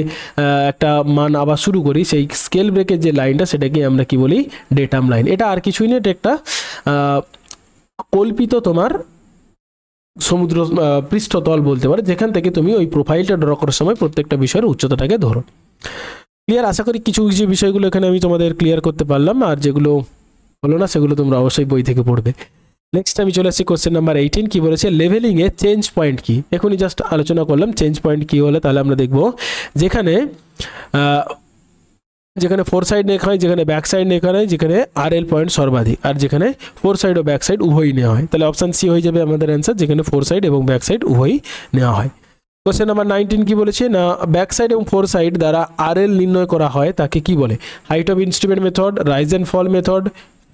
একটা মান আবার শুরু করি, সেই স্কেল ব্রেকের যে লাইনটা সেটাকে আমরা কি বলি, ডেটাম লাইন। এটা আর কিছুই নয়, এটা একটা কল্পিত তোমার সমুদ্র পৃষ্ঠতল বলতে পারে, যেখান থেকে তুমি ওই প্রোফাইলটা ড্র করার সময় প্রত্যেকটা বিষয়ের উচ্চতাটাকে ধরো। ক্লিয়ার? আশা করি কিছু কিছু বিষয়গুলো এখানে আমি তোমাদের ক্লিয়ার করতে পারলাম, আর যেগুলো হলো না সেগুলো তোমরা অবশ্যই বই থেকে পড়বে। নেক্সট আমি চলে আসছি কোশ্চেন নাম্বার 18। কি বলেছে, লেভেলিং এ চেঞ্জ পয়েন্ট কি। এখনই জাস্ট আলোচনা করলাম চেঞ্জ পয়েন্ট কি হলে, তাহলে আমরা দেখব যেখানে যেখানে ফোর সাইড লেখা হয়, যেখানে ব্যাক সাইড লেখা হয়, যেখানে RL পয়েন্ট সর্বাধিক, আর যেখানে ফোর সাইড ও ব্যাক সাইড উভয়ই নেওয়া হয়। তাহলে অপশান সি হয়ে যাবে আমাদের অ্যান্সার, যেখানে ফোর সাইড এবং ব্যাক সাইড উভয়ই নেওয়া হয়। কোশ্চেন নাম্বার 19 কি বলেছে না, ব্যাক সাইড এবং ফোর সাইড দ্বারা RL নির্ণয় করা হয় তাকে কি বলে, height of instrument method, rise and fall method,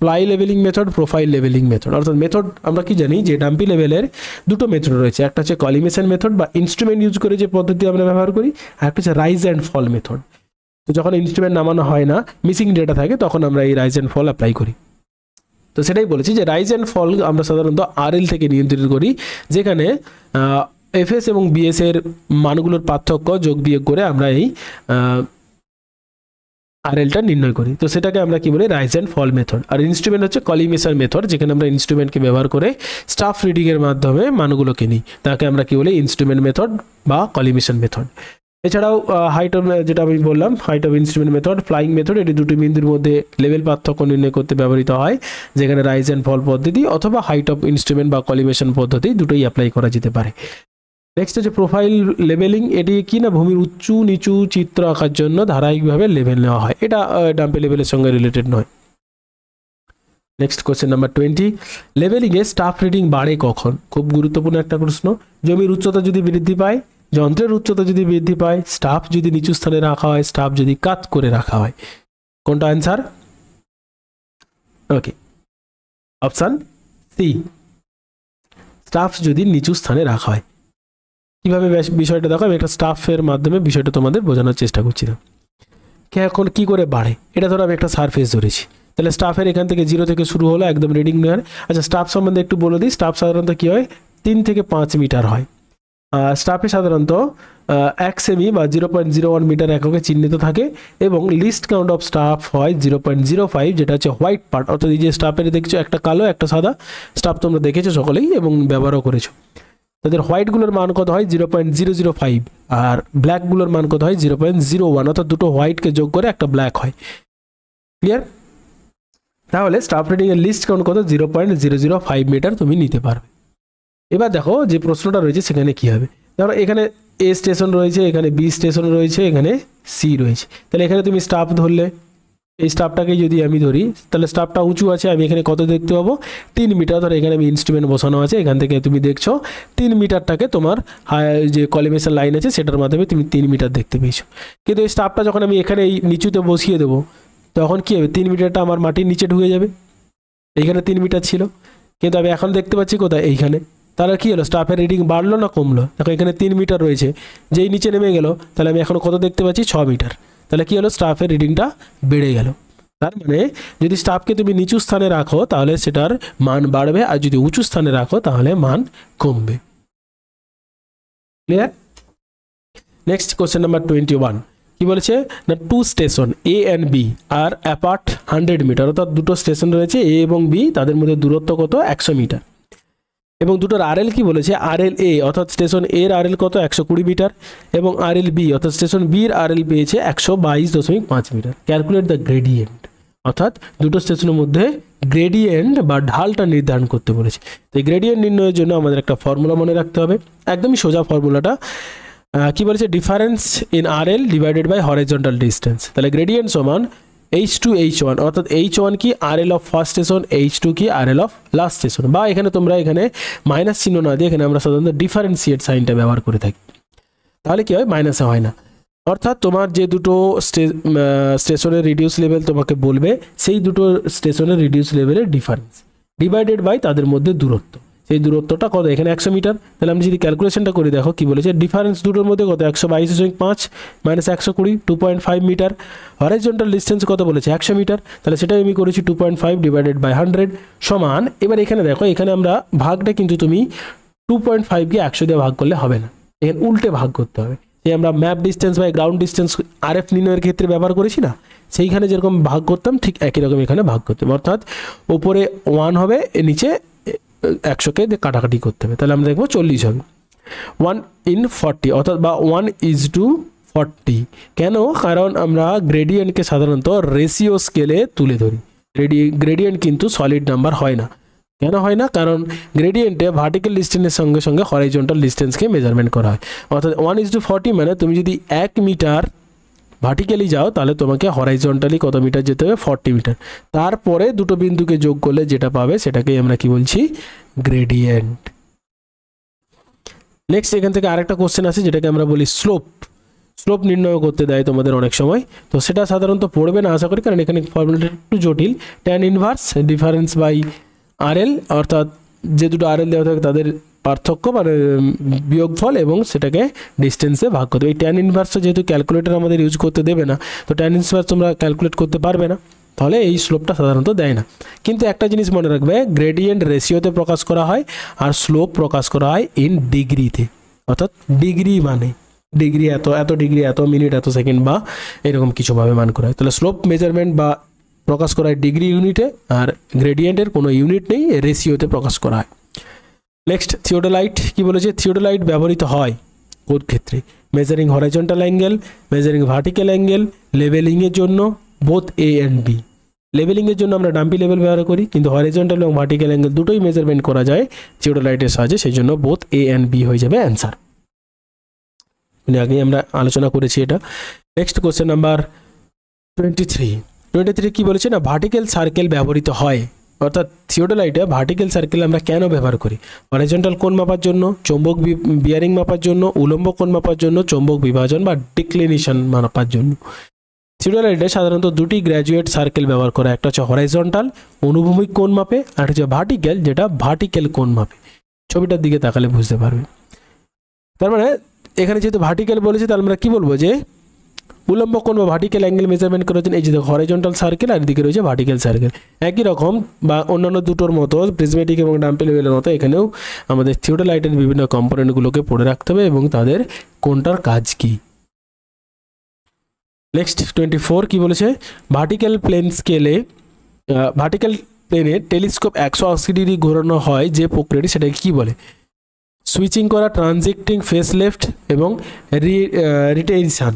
fly levelling method, profile levelling method. অর্থাৎ মেথড আমরা কি জানি যে ডাম্পি লেভেলের দুটো মেথড রয়েছে, একটা হচ্ছে কলিমেশন মেথড বা ইনস্ট্রুমেন্ট ইউজ করে যে পদ্ধতি আমরা ব্যবহার করি, আর একটা হচ্ছে রাইজ অ্যান্ড ফল মেথড। তো যখন ইনস্ট্রুমেন্ট নামানো হয় না, মিসিং ডেটা থাকে, তখন আমরা এই রাইজ অ্যান্ড ফল অ্যাপ্লাই করি। তো সেটাই বলেছি যে রাইজ অ্যান্ড ফল আমরা সাধারণত RL থেকে নিয়ন্ত্রিত করি, যেখানে FS এবং BS এর মানগুলোর পার্থক্য যোগ বিয়োগ করে আমরা এই RLটা নির্ণয় করি। তো সেটাকে আমরা কি বলি, রাইজ অ্যান্ড ফল মেথড। আর ইনস্ট্রুমেন্ট হচ্ছে কলিমেশন মেথড, যেখানে আমরা ইনস্ট্রুমেন্টকে ব্যবহার করে স্টাফ রিডিংয়ের মাধ্যমে মানগুলোকে নিই, তাকে আমরা কি বলি, ইনস্ট্রুমেন্ট মেথড বা কলিমেশন মেথড। এছাড়াও হাইট অফ, যেটা আমি বললাম, height of instrument method, flying method, এটি দুটি বিন্দুর মধ্যে লেভেল পার্থক্য নির্ণয় করতে ব্যবহৃত হয়, যেখানে রাইজ অ্যান্ড ফল পদ্ধতি অথবা হাইট অফ ইনস্ট্রুমেন্ট বা কলিমেশন পদ্ধতি দুটোই অ্যাপ্লাই করা যেতে পারে। নেক্সট হচ্ছে প্রোফাইল লেভেলিং। এটি কি না, ভূমির উঁচু নিচু চিত্র আঁকার জন্য ধারাবাহিকভাবে লেভেল নেওয়া হয়, এটা ডাম্পি লেভেলের সঙ্গে রিলেটেড নয়। নেক্সট কোশ্চেন নাম্বার 20, লেভেলিংয়ে স্টাফ রিডিং বাড়ে কখন। খুব গুরুত্বপূর্ণ একটা প্রশ্ন। জমির উচ্চতা যদি বৃদ্ধি পায়, যন্ত্রের উচ্চতা যদি বৃদ্ধি পায়, স্টাফ যদি নিচু স্থানে রাখা হয়, স্টাফ যদি কাত করে রাখা হয়। কোনটা অ্যান্সার? ওকে, অপশান সি, স্টাফ যদি নিচু স্থানে রাখা হয়। কীভাবে বিষয়টা দেখো, আমি একটা স্টাফের মাধ্যমে বিষয়টা তোমাদের বোঝানোর চেষ্টা করছিলাম। এখন কী করে বাড়ে, এটা ধরো আমি একটা সারফেস ধরেছি, তাহলে স্টাফের এখান থেকে 0 থেকে শুরু হলো একদম রিডিং নেওয়ার। আচ্ছা, স্টাফ সম্বন্ধে একটু বলে দিই। স্টাফ সাধারণত কী হয়, 3 থেকে 5 মিটার হয়। স্টাফে সাধারণত 1 সেমি বা 0.01 মিটার এককে চিহ্নিত থাকে এবং লিস্ট কাউন্ট অফ স্টাফ হয় 0.05, যেটা হচ্ছে হোয়াইট পার্ট। অর্থাৎ এই যে স্টাফের দেখছো একটা কালো একটা সাদা স্টাফ তোমরা দেখেছো সকলেই এবং ব্যবহারও করেছো। তাদের হোয়াইটগুলোর মান কত হয় 0.005 আর ব্ল্যাকগুলোর মান কত হয় 0.01, অর্থাৎ দুটো হোয়াইটকে যোগ করে একটা ব্ল্যাক হয়। ক্লিয়ার? তাহলে স্টাফ রিডিংয়ের লিস্ট কাউন্ট কত 0.005 মিটার তুমি নিতে পারবে। এবার দেখো যে প্রশ্নটা রয়েছে সেখানে কী হবে। ধরো এখানে এ স্টেশন রয়েছে, এখানে বি স্টেশন রয়েছে, এখানে সি রয়েছে। তাহলে এখানে তুমি স্টাফ ধরলে, এই স্টাফটাকে যদি আমি ধরি তাহলে স্টাফটা উঁচু আছে, আমি এখানে কত দেখতে পাবো 3 মিটার। ধরো এখানে আমি ইনস্ট্রুমেন্ট বসানো আছে, এখান থেকে তুমি দেখছো 3 মিটারটাকে তোমার যে কলিমেশন লাইন আছে সেটার মাধ্যমে তুমি 3 মিটার দেখতে পেয়েছো। কিন্তু এই স্টাফটা যখন আমি এখানে এই নিচুতে বসিয়ে দেবো তখন কী হবে, 3 মিটারটা আমার মাটির নিচে ঢুকে যাবে। এইখানে 3 মিটার ছিল কিন্তু আমি এখন দেখতে পাচ্ছি কোথায়, এইখানে। তাহলে কী হলো, স্টাফের রিডিং বাড়লো না কমলো? দেখো এখানে 3 মিটার রয়েছে, যেই নিচে নেমে গেল তাহলে আমি এখন কত দেখতে পাচ্ছি 6 মিটার। তাহলে কী হলো, স্টাফের রিডিংটা বেড়ে গেল। তার মানে যদি স্টাফকে তুমি নিচু স্থানে রাখো তাহলে সেটার মান বাড়বে, আর যদি উঁচু স্থানে রাখো তাহলে মান কমবে। ক্লিয়ার? নেক্সট কোশ্চেন নাম্বার 21 কি বলেছে না, 2 station A and B are apart 100 metre. অর্থাৎ দুটো স্টেশন রয়েছে এ এবং বি, তাদের মধ্যে দূরত্ব কত 100 মিটার। এবং দুটোর আরএল কি বলেছে, আরএল এ অর্থাৎ স্টেশন এর আরএল কত 120 মিটার এবং আরএল বি অর্থাৎ স্টেশন বির আরএল পেয়েছে 122.5 মিটার। ক্যালকুলেট দ্য গ্রেডিয়েন্ট, অর্থাৎ দুটো স্টেশনের মধ্যে গ্রেডিয়েন্ট বা ঢালটা নির্ধারণ করতে বলেছে। তো এই গ্রেডিয়েন্ট নির্ণয়ের জন্য আমাদের একটা ফর্মুলা মনে রাখতে হবে, একদমই সোজা ফর্মুলাটা। কি বলেছে, difference in RL divided by horizontal distance. তাহলে গ্রেডিয়েন্ট সমান H2 H1, অর্থাৎ H1 কি RL of first station, H2 কি আরএল অফ লাস্ট স্টেশন। বা এখানে তোমরা এখানে মাইনাস চিহ্ন না দিয়ে এখানে আমরা সাধারণত ডিফারেন্সিয়েট সাইনটা ব্যবহার করে থাকি, তাহলে কি হয় মাইনাসে হয় না। অর্থাৎ তোমার যে দুটো স্টেশনের রিডিউস লেভেল তোমাকে বলবে সেই দুটো স্টেশনের রিডিউস লেভেলের ডিফারেন্স ডিভাইডেড বাই তাদের মধ্যে দূরত্ব, সেই দূরত্বটা কত এখানে 100 মিটার। তাহলে আমি যদি ক্যালকুলেশনটা করি, দেখো কি বলেছে, ডিফারেন্স দুটোর মধ্যে কত 122.5 মাইনাস 120 2.5 মিটার। হরিজন্টাল ডিস্টেন্স কত বলেছে 100 মিটার, তাহলে সেটাই আমি করেছি 2.5 ডিভাইডেড বাই 100 সমান। এবার এখানে দেখো এখানে আমরা ভাগটা কিন্তু তুমি 2.5কে 100 দিয়ে ভাগ করলে হবে না, এখানে উল্টে ভাগ করতে হবে। যে আমরা ম্যাপ ডিস্টেন্স বা গ্রাউন্ড ডিস্টেন্স আরএফ নির্ণয়ের ক্ষেত্রে ব্যবহার করেছি না, সেইখানে যেরকম ভাগ করতাম ঠিক একই রকম এখানে ভাগ করতে হবে। অর্থাৎ ওপরে 1 হবে, নিচে 100কে কাটাকাটি করতে হবে। তাহলে আমরা দেখবো 40 হবে 1/40, অর্থাৎ বা 1:40। কেন? কারণ আমরা গ্রেডিয়েন্টকে সাধারণত রেশিও স্কেলে তুলে ধরি, গ্রেডিয়েন্ট কিন্তু সলিড নাম্বার হয় না। কেন হয় না? কারণ গ্রেডিয়েন্টে ভার্টিক্যাল ডিস্টেন্সের সঙ্গে সঙ্গে হরিজন্টাল ডিস্টেন্সকে মেজারমেন্ট করা হয়। অর্থাৎ 1:40 মানে তুমি যদি 1 মিটার ভার্টিক্যালি যাও তাহলে তোমাকে হরাইজন্টালি কত মিটার যেতে হবে 40 মিটার। তারপরে দুটো বিন্দুকে যোগ করলে যেটা পাবে সেটাকেই আমরা কি বলছি, গ্রেডিয়েন্ট। নেক্সট এখান থেকে আরেকটা কোশ্চেন আছে যেটাকে আমরা বলি স্লোপ। স্লোপ নির্ণয় করতে দেয় তোমাদের অনেক সময়, তো সেটা সাধারণত পড়বে না আশা করি, কারণ এখানে ফর্মুলাটা একটু জটিল। Tan inverse difference by RL, অর্থাৎ যে দুটো আরএল দেওয়া থাকে তাদের পার্থক্য মানে বিয়োগফল এবং সেটাকে ডিস্টেন্সে ভাগ করতে হবে। এই ট্যান ইনভার্সটা যেহেতু ক্যালকুলেটর আমাদের ইউজ করতে দেবে না, তো ট্যান ইনভার্স তোমরা ক্যালকুলেট করতে পারবে না, তাহলে এই স্লোপটা সাধারণত দেয় না। কিন্তু একটা জিনিস মনে রাখবে, গ্রেডিয়েন্ট রেশিওতে প্রকাশ করা হয় আর স্লোপ প্রকাশ করা হয় ইন ডিগ্রিতে। অর্থাৎ ডিগ্রি মানে ডিগ্রি এত ডিগ্রি এত মিনিট এত সেকেন্ড বা এরকম কিছুভাবে মান করা হয়। তাহলে স্লোপ মেজারমেন্ট বা প্রকাশ করা হয় ডিগ্রি ইউনিটে, আর গ্রেডিয়েন্টের কোনো ইউনিট নেই, রেশিওতে প্রকাশ করা হয়। নেক্সট থিওডোলাইট কি বলেছে, থিওডোলাইট ব্যবহৃত হয় কোন ক্ষেত্রে, measuring horizontal angle, measuring vertical angle, লেভেলিংয়ের জন্য বোথ এ অ্যান্ড বি। লেভেলিংয়ের জন্য আমরা ডাম্পি লেভেল ব্যবহার করি, কিন্তু হরাইজন্টাল এবং ভার্টিক্যাল অ্যাঙ্গেল দুটোই মেজারমেন্ট করা যায় থিওডোলাইটের সাহায্যে, সেই জন্য বোথ এ অ্যান্ড বি হয়ে যাবে অ্যান্সার। আগেই আমরা আলোচনা করেছি এটা। নেক্সট কোশ্চেন নাম্বার 23 কি বলেছে না, ভার্টিক্যাল সার্কেল ব্যবহৃত হয়। অর্থাৎ থিওডোলাইটে ভার্টিক্যাল সার্কেল আমরা কেন ব্যবহার করি, হরাইজন্টাল কোণ মাপার জন্য, চৌম্বক বিয়ারিং মাপার জন্য, উলম্ব কোণ মাপার জন্য, চৌম্বক বিভাজন বা ডিক্লিনেশন মাপার জন্য। থিওডোলাইটে সাধারণত দুটি গ্র্যাজুয়েট সার্কেল ব্যবহার করা, একটা হচ্ছে হরাইজন্টাল অনুভূমিক কোণ মাপে, আর হচ্ছে ভার্টিক্যাল যেটা ভার্টিক্যাল কোণ মাপে। ছবিটার দিকে তাকালে বুঝতে পারবে। তার মানে এখানে যেহেতু ভার্টিক্যাল বলেছে তাহলে আমরা কি বলবো যে উলম্ব কোণ বা ভার্টিক্যাল অ্যাঙ্গেল মেজারমেন্ট করার জন্য এই যে হরাইজন্টাল সার্কেল আর এদিকে রয়েছে ভার্টিক্যাল সার্কেল। একই রকম বা অন্যান্য দুটোর মতো প্রিজমেটিক এবং ডাম্পেল লেভেলের মতো এখানেও আমাদের থিওডোলাইটের বিভিন্ন কম্পোনেন্টগুলোকে পড়ে রাখতে হবে এবং তাদের কোনটার কাজ কি। নেক্সট 24 কি বলেছে, ভার্টিক্যাল প্লেন স্কেলে ভার্টিক্যাল প্লেনে টেলিস্কোপ 180 ডিগ্রি ঘোরানো হয় যে প্রক্রিয়াটি সেটাকে কি বলে? সুইচিং করা, ট্রানজিক্টিং, ফেস লেফট এবং রিটেনশন।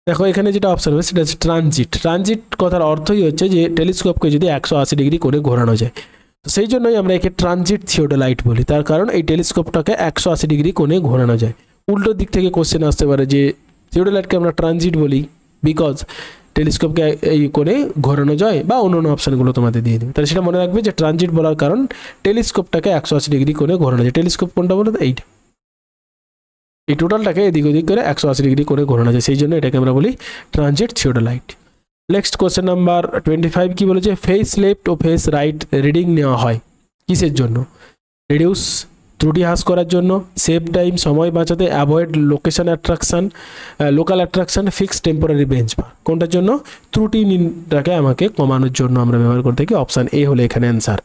দেখো এখানে যেটা অপশন হবে সেটা হচ্ছে ট্রানজিট। ট্রানজিট কথার অর্থই হচ্ছে যে টেলিস্কোপকে যদি 180 ডিগ্রি করে ঘোরানো যায়, তো সেই জন্যই আমরা একে ট্রানজিট থিওডোলাইট বলি। তার কারণ এই টেলিস্কোপটাকে 180 ডিগ্রি কোণে ঘোরানো যায়। উল্টো দিক থেকে কোশ্চেন আসতে পারে যে থিওডোলাইটকে আমরা ট্রানজিট বলি বিকজ টেলিস্কোপকে এই কোণে ঘোরানো যায়, বা অন্য অন্য অপশানগুলো তোমাদের দিয়ে দেবে। তাহলে সেটা মনে রাখবে যে ট্রানজিট বলার কারণ টেলিস্কোপটাকে 180 ডিগ্রি কোণে ঘোরানো যায়। টেলিস্কোপ কোনটা বলো তো? এইটা, এই টোটালটাকে এদিক ওদিক করে 180 ডিগ্রি করে ঘোরানো যায়, সেই জন্য এটাকে আমরা বলি transit theodolite. Next question number 25 কি বলেছে, ফেস লেফট ও ফেস রাইট রিডিং নেওয়া হয় কিসের জন্য? রিডিউস ত্রুটি হ্রাস করার জন্য, সেভ টাইম সময় বাঁচাতে, avoid location attraction local attraction, fix temporary benchmark. কোনটার জন্য? ত্রুটিটাকে আমাকে কমানোর জন্য আমরা ব্যবহার করে থাকি। অপশান এ হলো এখানে অ্যান্সার।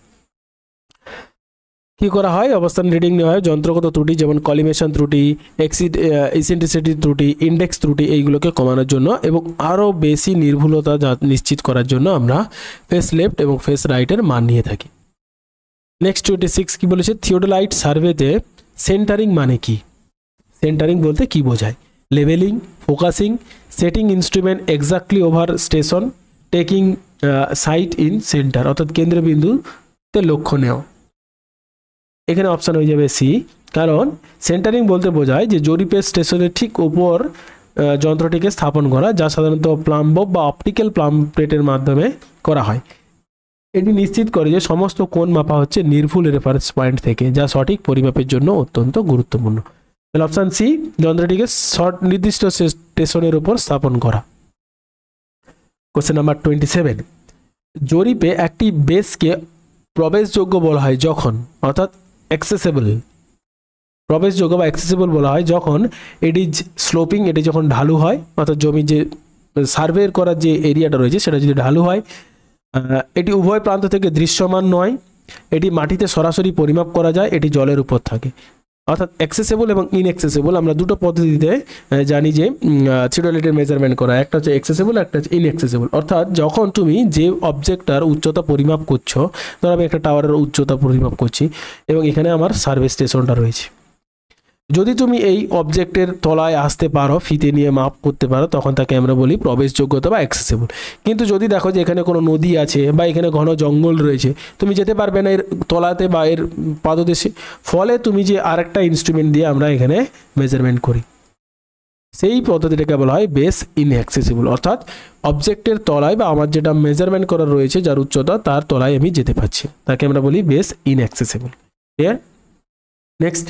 কি করা হয়? অবস্থান রিডিং নেওয়া হয় যন্ত্রগত ত্রুটি যেমন কলিমেশন ত্রুটি, ইসেন্ট্রিসিটি ত্রুটি, ইন্ডেক্স ত্রুটি এইগুলোকে কমানোর জন্য এবং আরও বেশি নির্ভুলতা নিশ্চিত করার জন্য আমরা ফেস লেফট এবং ফেস রাইটের মান নিয়ে থাকি। নেক্সট 26 কি বলেছে, থিওডোলাইট সার্ভেতে সেন্টারিং মানে কি? সেন্টারিং বলতে কি বোঝায়? Levelling, focusing, setting instrument exactly over station, taking sight in centre, অর্থাৎ কেন্দ্রবিন্দুতে লক্ষ্য নেওয়া। এখানে অপশান হয়ে যাবে সি, কারণ সেন্টারিং বলতে বোঝায় যে জরিপের স্টেশনের ঠিক উপর যন্ত্রটিকে স্থাপন করা, যা সাধারণত প্লাম্ব বা অপটিক্যাল প্লাম প্লেটের মাধ্যমে করা হয়। এটি নিশ্চিত করে যে সমস্ত কোণ মাপা হচ্ছে নির্ভুল রেফারেন্স পয়েন্ট থেকে, যা সঠিক পরিমাপের জন্য অত্যন্ত গুরুত্বপূর্ণ। তাহলে অপশান সি, যন্ত্রটিকে নির্দিষ্ট স্টেশনের উপর স্থাপন করা। কোশ্চেন নাম্বার 27, জরিপে একটি বেসকে প্রবেশযোগ্য বলা হয় যখন, অর্থাৎ অ্যাক্সেসেবল, প্রবেশযোগ্য বা অ্যাক্সেসেবল বলা হয় যখন এটি স্লোপিং, এটি যখন ঢালু হয়, অর্থাৎ জমি যে সার্ভে করার যে এরিয়াটা রয়েছে সেটা যদি ঢালু হয়, এটি উভয় প্রান্ত থেকে দৃশ্যমান নয়, এটি মাটিতে সরাসরি পরিমাপ করা যায়, এটি জলের উপর থাকে। অর্থাৎ অ্যাক্সেসেবল এবং ইনঅ্যাক্সেসেবল আমরা দুটো পদ্ধতিতে জানি যে থিওডোলাইটের মেজারমেন্ট করা, একটা হচ্ছে অ্যাক্সেসেবল, একটা হচ্ছে ইনঅ্যাক্সেসেবল। অর্থাৎ যখন তুমি যে অবজেক্টটার উচ্চতা পরিমাপ করছো, ধরো আমি একটা টাওয়ারের উচ্চতা পরিমাপ করছি এবং এখানে আমার সার্ভে স্টেশনটা রয়েছে, যদি তুমি এই অবজেক্টের তলায় আসতে পারো, ফিতে নিয়ে মাপ করতে পারো, তখন তাকে আমরা বলি প্রবেশযোগ্যতা বা অ্যাক্সেসেবল। কিন্তু যদি দেখো যে এখানে কোনো নদী আছে বা এখানে ঘন জঙ্গল রয়েছে, তুমি যেতে পারবে না এর তলাতে বা এর পাদদেশে, ফলে তুমি যে আরেকটা ইনস্ট্রুমেন্ট দিয়ে আমরা এখানে মেজারমেন্ট করি, সেই পদ্ধতিটাকে বলা হয় বেস ইনঅ্যাক্সেসিবল। অর্থাৎ অবজেক্টের তলায় বা আমার যেটা মেজারমেন্ট করা রয়েছে যার উচ্চতা, তার তলায় আমি যেতে পারছি, তাকে আমরা বলি বেস ইনঅ্যাক্সেসিবল। ক্লিয়ার? নেক্সট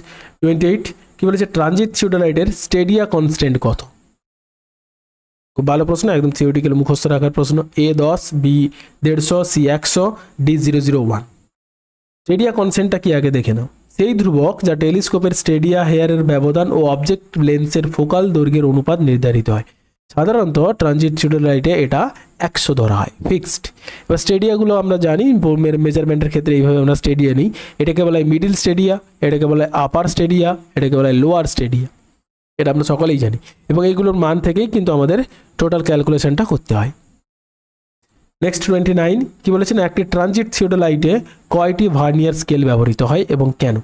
28 কি বলেছে, ট্রানজিট থিওডোলাইটের স্টেডিয়া কনস্ট্যান্ট কত? খুব ভালো প্রশ্ন, একদম থিওরিটিক্যাল মুখস্থ রাখার প্রশ্ন। A 10, B 150, C 100, D 001। Stadium কনস্ট্যান্টটা কি আগে দেখে নাও। সেই ধ্রুবক যা টেলিস্কোপের স্টেডিয়া হেয়ারের ব্যবধান ও অবজেক্ট লেন্সের ফোকাল দৈর্ঘ্যের অনুপাত নির্ধারিত হয়। সাধারণত ট্রানজিট থিওডোলাইটে এটা 100 ধরা হয়, ফিক্সড। এবার স্টেডিয়াগুলো আমরা জানি মেজারমেন্টের ক্ষেত্রে এইভাবে আমরা স্টেডিয়া নিই। এটাকে বলা হয় মিডিল স্টেডিয়া, এটাকে বলা হয় আপার স্টেডিয়া, এটাকে বলা হয় লোয়ার স্টেডিয়া, এটা আমরা সকলেই জানি। এবং এইগুলোর মান থেকেই কিন্তু আমাদের টোটাল ক্যালকুলেশনটা করতে হয়। নেক্সট 29 কি বলেছেন, একটি ট্রানজিট থিওডোলাইটে কয়টি ভার্নিয়ার স্কেল ব্যবহৃত হয় এবং কেন?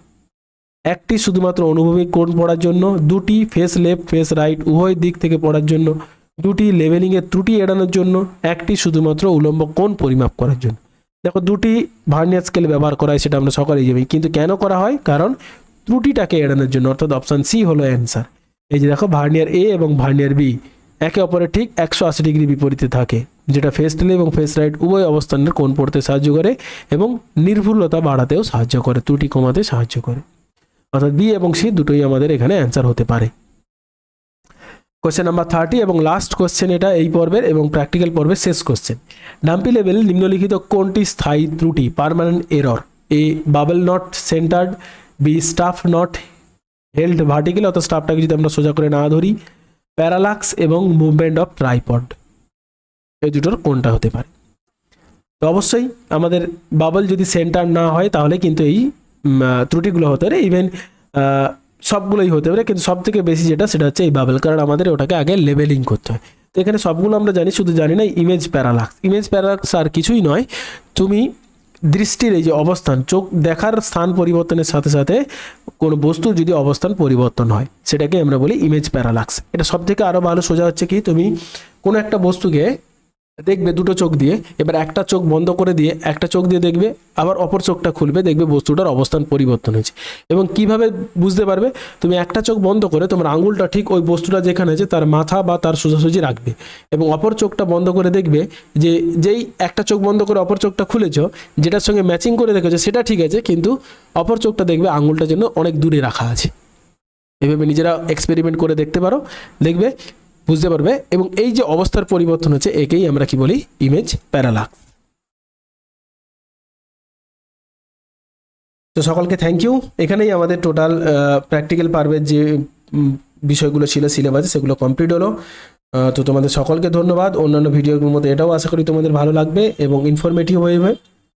একটি শুধুমাত্র অনুভূমিক কোণ পড়ার জন্য, দুটি ফেস লেফট ফেস রাইট উভয় দিক থেকে পড়ার জন্য, দুটি লেভেলিংয়ের ত্রুটি এড়ানোর জন্য, একটি শুধুমাত্র উলম্ব কোণ পরিমাপ করার জন্য। দেখো দুটি ভার্নিয়ার স্কেল ব্যবহার করা হয় সেটা আমরা সকলেই জানি, কিন্তু কেন করা হয়? কারণ ত্রুটিটাকে এড়ানোর জন্য, অর্থাৎ অপশান সি হলো অ্যান্সার। এই যে দেখো ভার্নিয়ার এ এবং ভার্নিয়ার বি একে অপরের ঠিক 180 ডিগ্রি বিপরীতে থাকে, যেটা ফেস লেফট এবং ফেস রাইট উভয় অবস্থানের কোণ পড়তে সাহায্য করে এবং নির্ভুলতা বাড়াতেও সাহায্য করে, ত্রুটি কমাতে সাহায্য করে। অর্থাৎ বি এবং সি দুটোই আমাদের এখানে অ্যান্সার হতে পারে। কোশ্চেন নাম্বার 30 এবং লাস্ট কোশ্চেন এটা এই পর্বের এবং প্র্যাকটিক্যাল পর্বের শেষ কোশ্চেন। ডাম্পি লেভেল নিম্নলিখিত কোনটি স্থায়ী ত্রুটি? Permanent error. A bubble not centred, B staff not held vertical অর্থাৎ স্টাফটাকে যদি আমরা সোজা করে না ধরি, প্যারালাক্স এবং মুভমেন্ট অফ ট্রাইপড, এই দুটোর কোনটা হতে পারে? তো অবশ্যই আমাদের বাবল যদি সেন্টার না হয় তাহলে কিন্তু এই ত্রুটিগুলো হতে পারে, ইভেন সবগুলোই হতে পারে, কিন্তু সব থেকে বেশি যেটা সেটা হচ্ছে এই বাবল, কারণ আমাদের ওটাকে আগে লেভেলিং করতে হয়। তো এখানে সবগুলো আমরা জানি, শুধু জানি না ইমেজ প্যারালাক্স। ইমেজ প্যারালাক্স আর কিছুই নয়, তুমি দৃষ্টির এই যে অবস্থান, চোখ দেখার স্থান পরিবর্তনের সাথে সাথে কোনো বস্তুর যদি অবস্থান পরিবর্তন হয় সেটাকে আমরা বলি ইমেজ প্যারালাক্স। এটা সব থেকে আরও ভালো সোজা হচ্ছে কি, তুমি কোনো একটা বস্তুকে দেখবে দুটো চোখ দিয়ে, এবার একটা চোখ বন্ধ করে দিয়ে একটা চোখ দিয়ে দেখবে, আবার অপর চোখটা খুলবে, দেখবে বস্তুটার অবস্থান পরিবর্তন হয়েছে। এবং কিভাবে বুঝতে পারবে? তুমি একটা চোখ বন্ধ করে তোমার আঙুলটা ঠিক ওই বস্তুটা যেখানে আছে তার মাথা বা তার সোজাসুজি রাখবে, এবং অপর চোখটা বন্ধ করে দেখবে যে যেই একটা চোখ বন্ধ করে অপর চোখটা খুলেছ, যেটার সঙ্গে ম্যাচিং করে রেখেছো সেটা ঠিক আছে, কিন্তু অপর চোখটা দেখবে আঙুলটা যেন অনেক দূরে রাখা আছে। এভাবে নিজেরা এক্সপেরিমেন্ট করে দেখতে পারো, দেখবে বুঝতে পারবে। এবং এই যে অবস্থার পরিবর্তন হচ্ছে একেই আমরা কি বলি? Image parallax. তো সকলকে থ্যাংক ইউ। এখানেই আমাদের টোটাল প্র্যাকটিক্যাল পার্বের যে বিষয়গুলো ছিল সিলেবাসে সেগুলো কমপ্লিট হলো। তো তোমাদের সকলকে ধন্যবাদ। অন্যান্য ভিডিওগুলোর মতো এটাও আশা করি তোমাদের ভালো লাগবে এবং ইনফরমেটিভ হয়ে